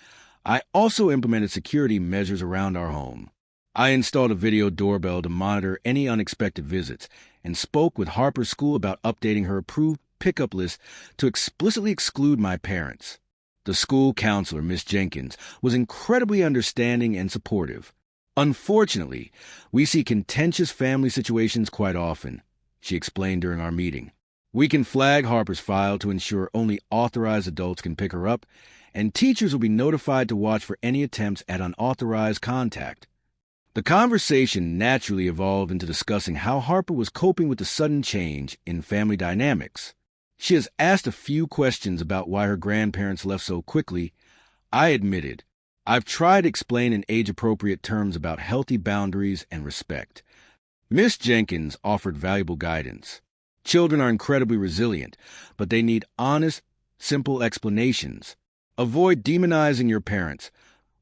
I also implemented security measures around our home. I installed a video doorbell to monitor any unexpected visits and spoke with Harper's school about updating her approved pickup list to explicitly exclude my parents. The school counselor, Miss Jenkins, was incredibly understanding and supportive. Unfortunately, we see contentious family situations quite often, she explained during our meeting. We can flag Harper's file to ensure only authorized adults can pick her up, and teachers will be notified to watch for any attempts at unauthorized contact. The conversation naturally evolved into discussing how Harper was coping with the sudden change in family dynamics. She has asked a few questions about why her grandparents left so quickly. I admitted, I've tried to explain in age-appropriate terms about healthy boundaries and respect. Miss Jenkins offered valuable guidance. Children are incredibly resilient, but they need honest, simple explanations. Avoid demonizing your parents,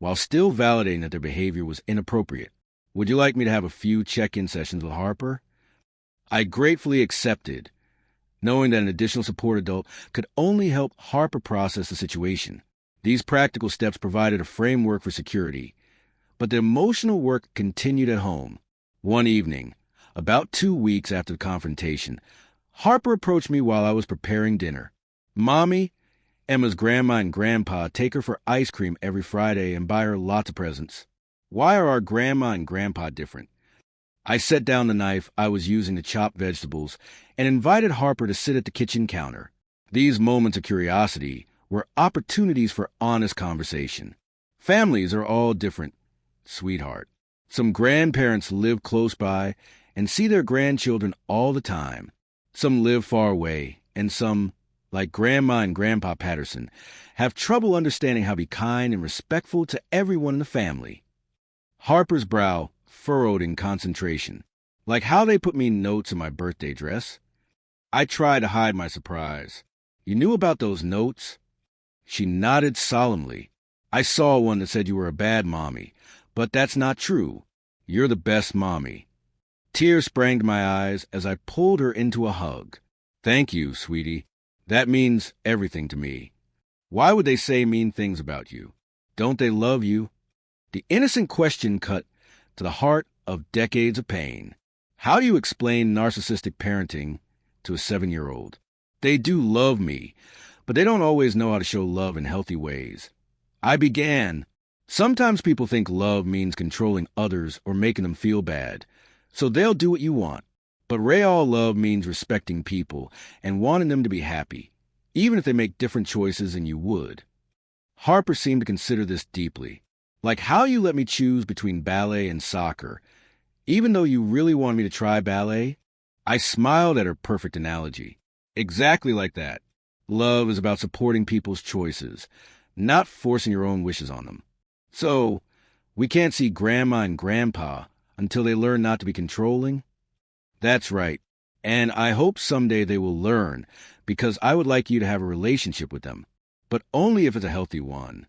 while still validating that their behavior was inappropriate. Would you like me to have a few check-in sessions with Harper? I gratefully accepted, knowing that an additional support adult could only help Harper process the situation. These practical steps provided a framework for security, but the emotional work continued at home. One evening, about 2 weeks after the confrontation, Harper approached me while I was preparing dinner. Mommy, Emma's grandma and grandpa take her for ice cream every Friday and buy her lots of presents. Why are our grandma and grandpa different? I set down the knife I was using to chop vegetables and invited Harper to sit at the kitchen counter. These moments of curiosity were opportunities for honest conversation. Families are all different, sweetheart. Some grandparents live close by and see their grandchildren all the time. Some live far away, and some, like Grandma and Grandpa Patterson, have trouble understanding how to be kind and respectful to everyone in the family. Harper's brow furrowed in concentration, like how they put me notes in my birthday dress. I tried to hide my surprise. You knew about those notes? She nodded solemnly. I saw one that said you were a bad mommy, but that's not true. You're the best mommy. Tears sprang to my eyes as I pulled her into a hug. Thank you, sweetie. That means everything to me. Why would they say mean things about you? Don't they love you? The innocent question cut to the heart of decades of pain. How do you explain narcissistic parenting to a 7-year-old? They do love me, but they don't always know how to show love in healthy ways. I began. Sometimes people think love means controlling others or making them feel bad, so they'll do what you want. But real love means respecting people and wanting them to be happy, even if they make different choices than you would. Harper seemed to consider this deeply. Like how you let me choose between ballet and soccer, even though you really wanted me to try ballet. I smiled at her perfect analogy. Exactly like that. Love is about supporting people's choices, not forcing your own wishes on them. So, we can't see Grandma and Grandpa until they learn not to be controlling? That's right. And I hope someday they will learn, because I would like you to have a relationship with them, but only if it's a healthy one.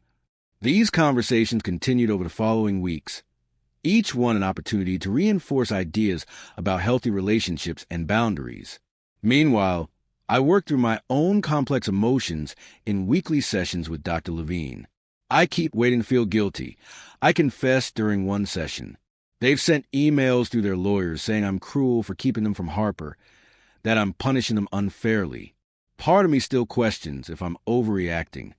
These conversations continued over the following weeks, each one an opportunity to reinforce ideas about healthy relationships and boundaries. Meanwhile, I work through my own complex emotions in weekly sessions with Dr. Levine. I keep waiting to feel guilty. I confess during one session. They've sent emails through their lawyers saying I'm cruel for keeping them from Harper, that I'm punishing them unfairly. Part of me still questions if I'm overreacting.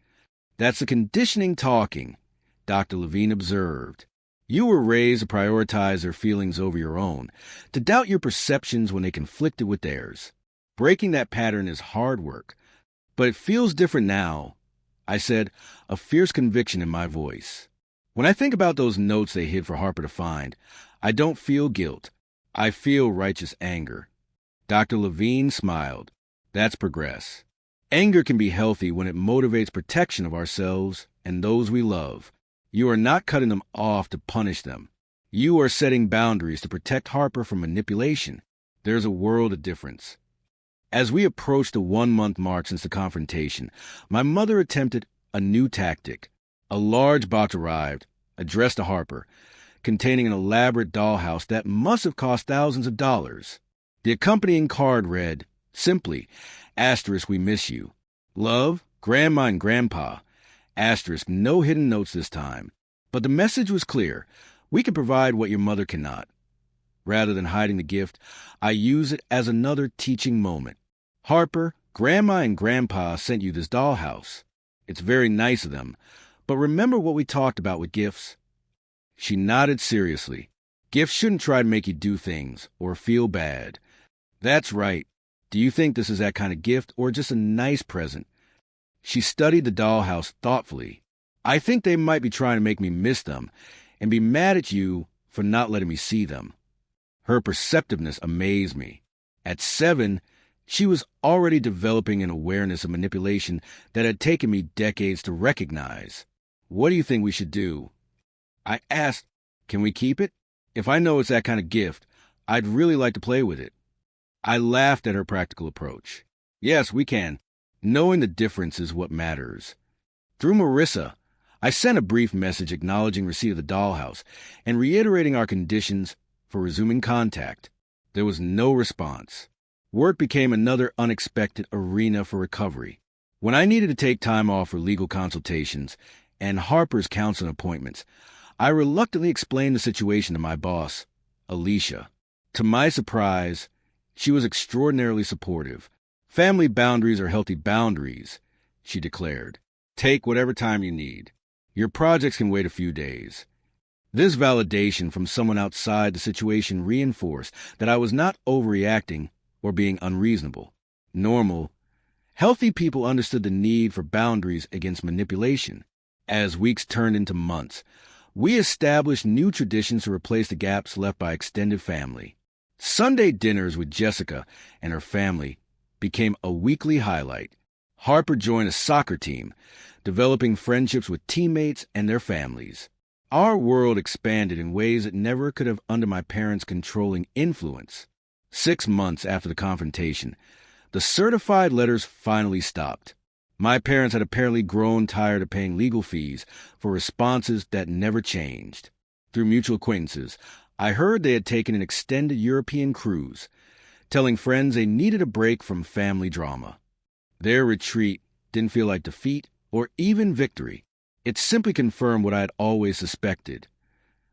That's the conditioning talking, Dr. Levine observed. You were raised to prioritize their feelings over your own, to doubt your perceptions when they conflicted with theirs. Breaking that pattern is hard work, but it feels different now, I said, a fierce conviction in my voice. When I think about those notes they hid for Harper to find, I don't feel guilt. I feel righteous anger. Dr. Levine smiled. That's progress. Anger can be healthy when it motivates protection of ourselves and those we love. You are not cutting them off to punish them. You are setting boundaries to protect Harper from manipulation. There's a world of difference. As we approached the 1-month mark since the confrontation, my mother attempted a new tactic. A large box arrived, addressed to Harper, containing an elaborate dollhouse that must have cost thousands of dollars. The accompanying card read, simply, *, we miss you. Love, Grandma and Grandpa. *, no hidden notes this time. But the message was clear. We can provide what your mother cannot. Rather than hiding the gift, I use it as another teaching moment. Harper, Grandma and Grandpa sent you this dollhouse. It's very nice of them, but remember what we talked about with gifts? She nodded seriously. Gifts shouldn't try to make you do things or feel bad. That's right. Do you think this is that kind of gift or just a nice present? She studied the dollhouse thoughtfully. I think they might be trying to make me miss them and be mad at you for not letting me see them. Her perceptiveness amazed me. At 7, she was already developing an awareness of manipulation that had taken me decades to recognize. What do you think we should do? I asked, can we keep it? If I know it's that kind of gift, I'd really like to play with it. I laughed at her practical approach. Yes, we can. Knowing the difference is what matters. Through Marissa, I sent a brief message acknowledging receipt of the dollhouse and reiterating our conditions for resuming contact. There was no response. Work became another unexpected arena for recovery. When I needed to take time off for legal consultations and Harper's counseling appointments, I reluctantly explained the situation to my boss, Alicia. To my surprise, she was extraordinarily supportive. Family boundaries are healthy boundaries, she declared. Take whatever time you need. Your projects can wait a few days. This validation from someone outside the situation reinforced that I was not overreacting or being unreasonable. Normal, healthy people understood the need for boundaries against manipulation. As weeks turned into months, we established new traditions to replace the gaps left by extended family. Sunday dinners with Jessica and her family became a weekly highlight. Harper joined a soccer team, developing friendships with teammates and their families. Our world expanded in ways it never could have under my parents' controlling influence. 6 months after the confrontation, the certified letters finally stopped. My parents had apparently grown tired of paying legal fees for responses that never changed. Through mutual acquaintances, I heard they had taken an extended European cruise, telling friends they needed a break from family drama. Their retreat didn't feel like defeat or even victory. It simply confirmed what I had always suspected.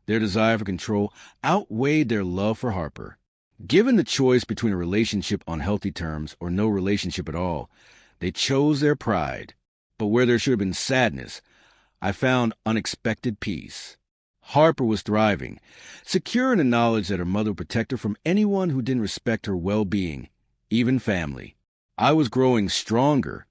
Their desire for control outweighed their love for Harper. Given the choice between a relationship on healthy terms or no relationship at all, they chose their pride. But where there should have been sadness, I found unexpected peace. Harper was thriving, secure in the knowledge that her mother would protect her from anyone who didn't respect her well-being, even family. I was growing stronger,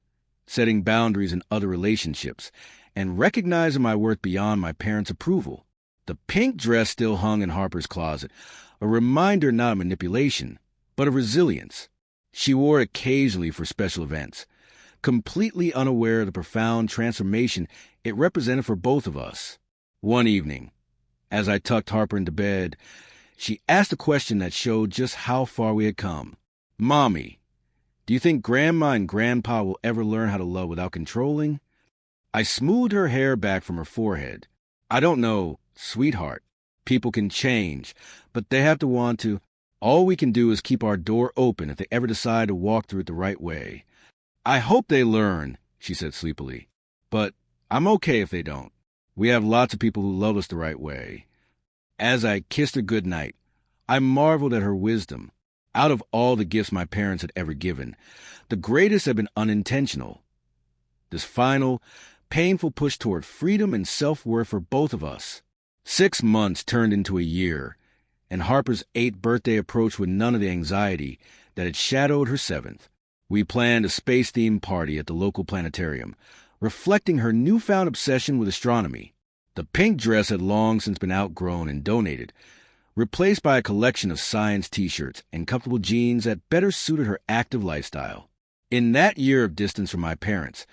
setting boundaries in other relationships, and recognizing my worth beyond my parents' approval. The pink dress still hung in Harper's closet, a reminder not of manipulation, but of resilience. She wore it occasionally for special events, completely unaware of the profound transformation it represented for both of us. One evening, as I tucked Harper into bed, she asked a question that showed just how far we had come. Mommy, do you think Grandma and Grandpa will ever learn how to love without controlling? I smoothed her hair back from her forehead. I don't know, sweetheart. People can change, but they have to want to. All we can do is keep our door open if they ever decide to walk through it the right way. I hope they learn, she said sleepily. But I'm okay if they don't. We have lots of people who love us the right way. As I kissed her good night, I marveled at her wisdom. Out of all the gifts my parents had ever given, the greatest had been unintentional. This final, painful push toward freedom and self-worth for both of us. 6 months turned into a year, and Harper's 8th birthday approached with none of the anxiety that had shadowed her 7th. We planned a space-themed party at the local planetarium, reflecting her newfound obsession with astronomy. The pink dress had long since been outgrown and donated, replaced by a collection of science t-shirts and comfortable jeans that better suited her active lifestyle. In that year of distance from my parents,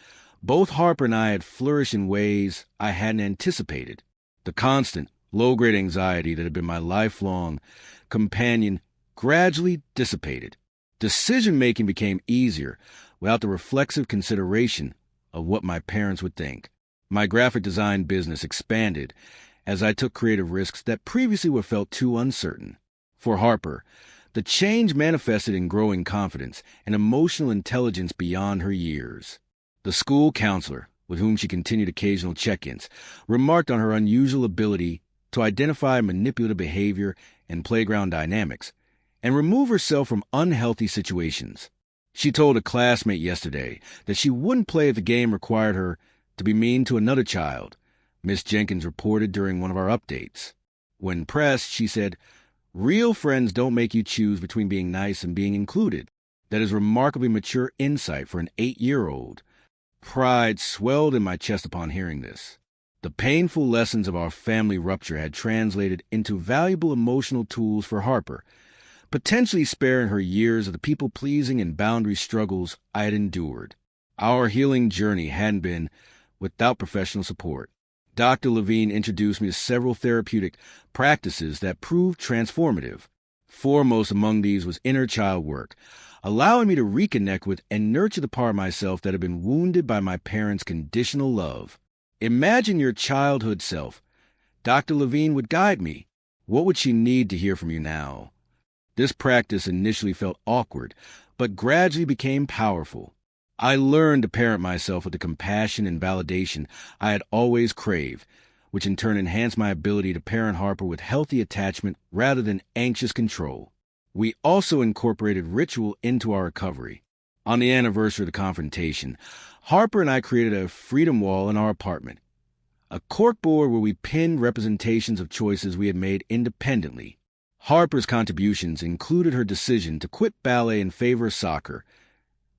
both Harper and I had flourished in ways I hadn't anticipated. The constant, low-grade anxiety that had been my lifelong companion gradually dissipated. Decision-making became easier without the reflexive consideration of what my parents would think. My graphic design business expanded as I took creative risks that previously were felt too uncertain. For Harper, the change manifested in growing confidence and emotional intelligence beyond her years. The school counselor, with whom she continued occasional check-ins, remarked on her unusual ability to identify manipulative behavior and playground dynamics and remove herself from unhealthy situations. She told a classmate yesterday that she wouldn't play if the game required her to be mean to another child, Miss Jenkins reported during one of our updates. When pressed, she said, "Real friends don't make you choose between being nice and being included." That is remarkably mature insight for an 8-year-old. Pride swelled in my chest upon hearing this. The painful lessons of our family rupture had translated into valuable emotional tools for Harper, potentially sparing her years of the people-pleasing and boundary struggles I had endured. Our healing journey hadn't been without professional support. Dr. Levine introduced me to several therapeutic practices that proved transformative. Foremost among these was inner child work, allowing me to reconnect with and nurture the part of myself that had been wounded by my parents' conditional love. Imagine your childhood self. Dr. Levine would guide me. What would she need to hear from you now? This practice initially felt awkward, but gradually became powerful. I learned to parent myself with the compassion and validation I had always craved, which in turn enhanced my ability to parent Harper with healthy attachment rather than anxious control. We also incorporated ritual into our recovery. On the anniversary of the confrontation, Harper and I created a freedom wall in our apartment, a corkboard where we pinned representations of choices we had made independently. Harper's contributions included her decision to quit ballet in favor of soccer,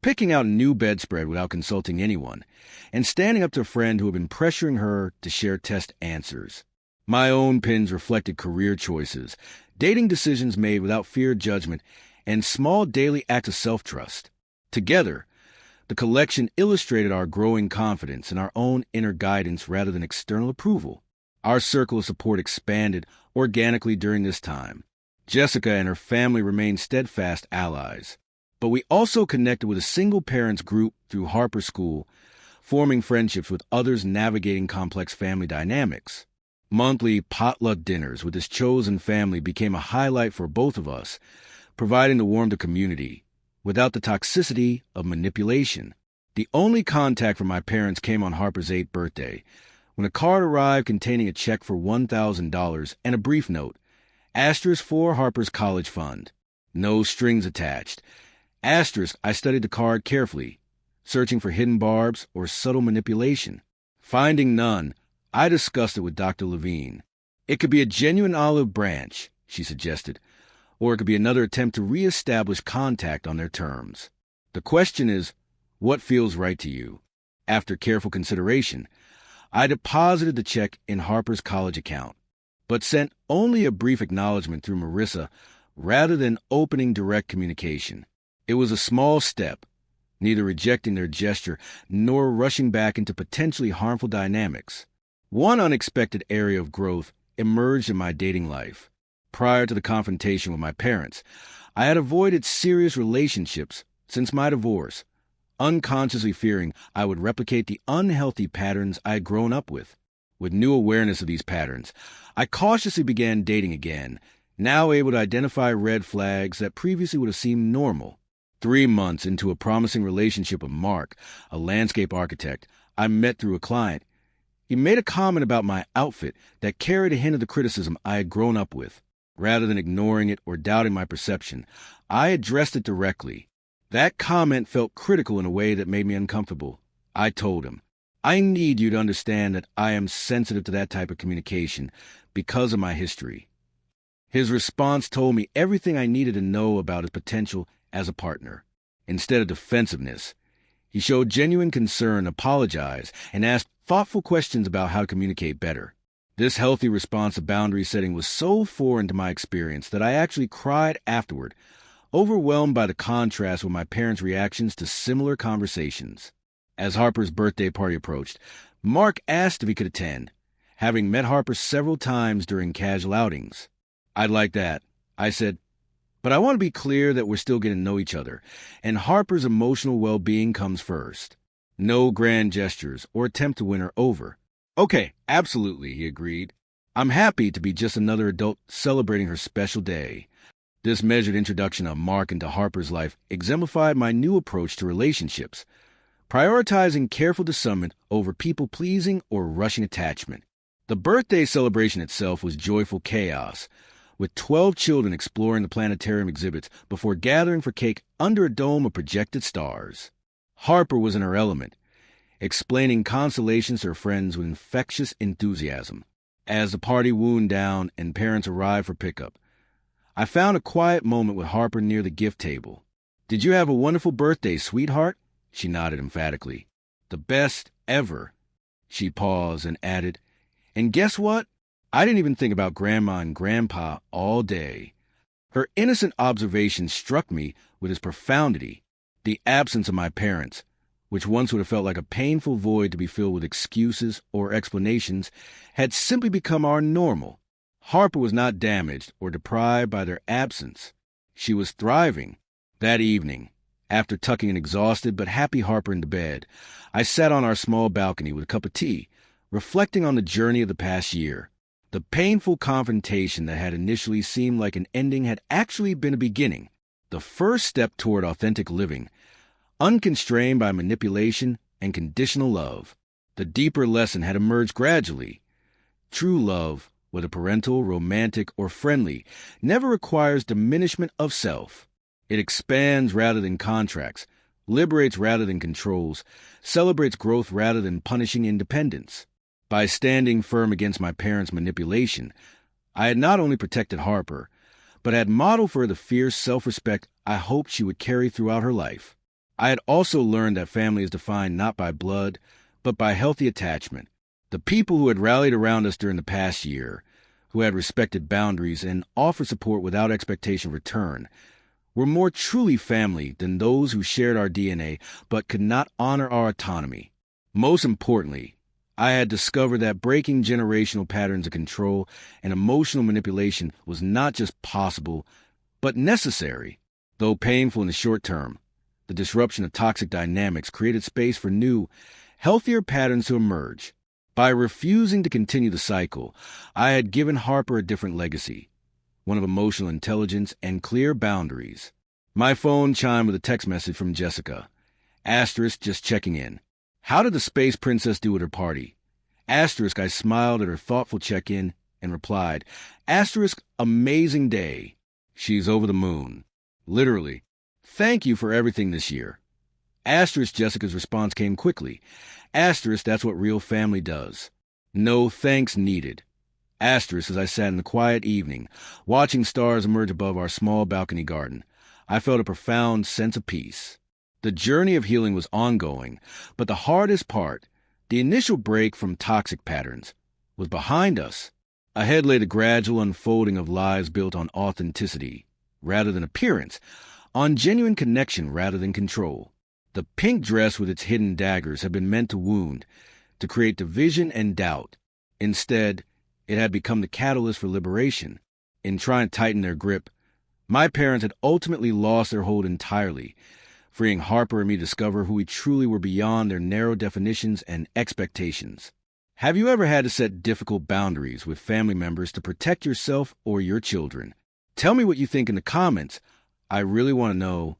picking out a new bedspread without consulting anyone, and standing up to a friend who had been pressuring her to share test answers. My own pins reflected career choices, dating decisions made without fear of judgment, and small daily acts of self-trust. Together, the collection illustrated our growing confidence in our own inner guidance rather than external approval. Our circle of support expanded organically during this time. Jessica and her family remained steadfast allies. But we also connected with a single parents group through Harper School, forming friendships with others navigating complex family dynamics. Monthly potluck dinners with this chosen family became a highlight for both of us, providing the warmth of community without the toxicity of manipulation. The only contact from my parents came on Harper's 8th birthday, when a card arrived containing a check for $1,000 and a brief note, asterisk for Harper's college fund. No strings attached. Asterisk, I studied the card carefully, searching for hidden barbs or subtle manipulation. Finding none, I discussed it with Dr. Levine. It could be a genuine olive branch, she suggested, or it could be another attempt to reestablish contact on their terms. The question is, what feels right to you? After careful consideration, I deposited the check in Harper's college account, but sent only a brief acknowledgement through Marissa rather than opening direct communication. It was a small step, neither rejecting their gesture nor rushing back into potentially harmful dynamics. One unexpected area of growth emerged in my dating life. Prior to the confrontation with my parents, I had avoided serious relationships since my divorce, unconsciously fearing I would replicate the unhealthy patterns I had grown up with. With new awareness of these patterns, I cautiously began dating again, now able to identify red flags that previously would have seemed normal. 3 months into a promising relationship with Mark, a landscape architect I met through a client, he made a comment about my outfit that carried a hint of the criticism I had grown up with. Rather than ignoring it or doubting my perception, I addressed it directly. That comment felt critical in a way that made me uncomfortable. I told him, I need you to understand that I am sensitive to that type of communication because of my history. His response told me everything I needed to know about his potential as a partner. Instead of defensiveness, he showed genuine concern, apologized, and asked thoughtful questions about how to communicate better. This healthy response to boundary setting was so foreign to my experience that I actually cried afterward, overwhelmed by the contrast with my parents' reactions to similar conversations. As Harper's birthday party approached, Mark asked if he could attend, having met Harper several times during casual outings. I'd like that, I said, but I want to be clear that we're still getting to know each other, and Harper's emotional well-being comes first. No grand gestures or attempt to win her over. Okay, absolutely, he agreed. I'm happy to be just another adult celebrating her special day. This measured introduction of Mark into Harper's life exemplified my new approach to relationships, prioritizing careful discernment over people-pleasing or rushing attachment. The birthday celebration itself was joyful chaos, with 12 children exploring the planetarium exhibits before gathering for cake under a dome of projected stars. Harper was in her element, explaining constellations to her friends with infectious enthusiasm. As the party wound down and parents arrived for pickup, I found a quiet moment with Harper near the gift table. Did you have a wonderful birthday, sweetheart? She nodded emphatically. The best ever. She paused and added, and guess what? I didn't even think about Grandma and Grandpa all day. Her innocent observation struck me with its profundity. The absence of my parents, which once would have felt like a painful void to be filled with excuses or explanations, had simply become our normal. Harper was not damaged or deprived by their absence. She was thriving. That evening, after tucking an exhausted but happy Harper into bed, I sat on our small balcony with a cup of tea, reflecting on the journey of the past year. The painful confrontation that had initially seemed like an ending had actually been a beginning, the first step toward authentic living, unconstrained by manipulation and conditional love. The deeper lesson had emerged gradually. True love, whether parental, romantic, or friendly, never requires diminishment of self. It expands rather than contracts, liberates rather than controls, celebrates growth rather than punishing independence. By standing firm against my parents' manipulation, I had not only protected Harper, but had modeled for her the fierce self-respect I hoped she would carry throughout her life. I had also learned that family is defined not by blood, but by healthy attachment. The people who had rallied around us during the past year, who had respected boundaries and offered support without expectation of return, were more truly family than those who shared our DNA but could not honor our autonomy. Most importantly, I had discovered that breaking generational patterns of control and emotional manipulation was not just possible, but necessary. Though painful in the short term, the disruption of toxic dynamics created space for new, healthier patterns to emerge. By refusing to continue the cycle, I had given Harper a different legacy, one of emotional intelligence and clear boundaries. My phone chimed with a text message from Jessica. Asterisk, just checking in. How did the space princess do at her party? Asterisk, I smiled at her thoughtful check-in and replied, Asterisk, amazing day. She's over the moon. Literally. Thank you for everything this year. Asterisk, Jessica's response came quickly. Asterisk, that's what real family does. No thanks needed. Asterisk, as I sat in the quiet evening, watching stars emerge above our small balcony garden, I felt a profound sense of peace. The journey of healing was ongoing, but the hardest part, the initial break from toxic patterns, was behind us. Ahead lay the gradual unfolding of lives built on authenticity, rather than appearance, on genuine connection rather than control. The pink dress with its hidden daggers had been meant to wound, to create division and doubt. Instead, it had become the catalyst for liberation. In trying to tighten their grip, my parents had ultimately lost their hold entirely, freeing Harper and me to discover who we truly were beyond their narrow definitions and expectations. Have you ever had to set difficult boundaries with family members to protect yourself or your children? Tell me what you think in the comments. I really want to know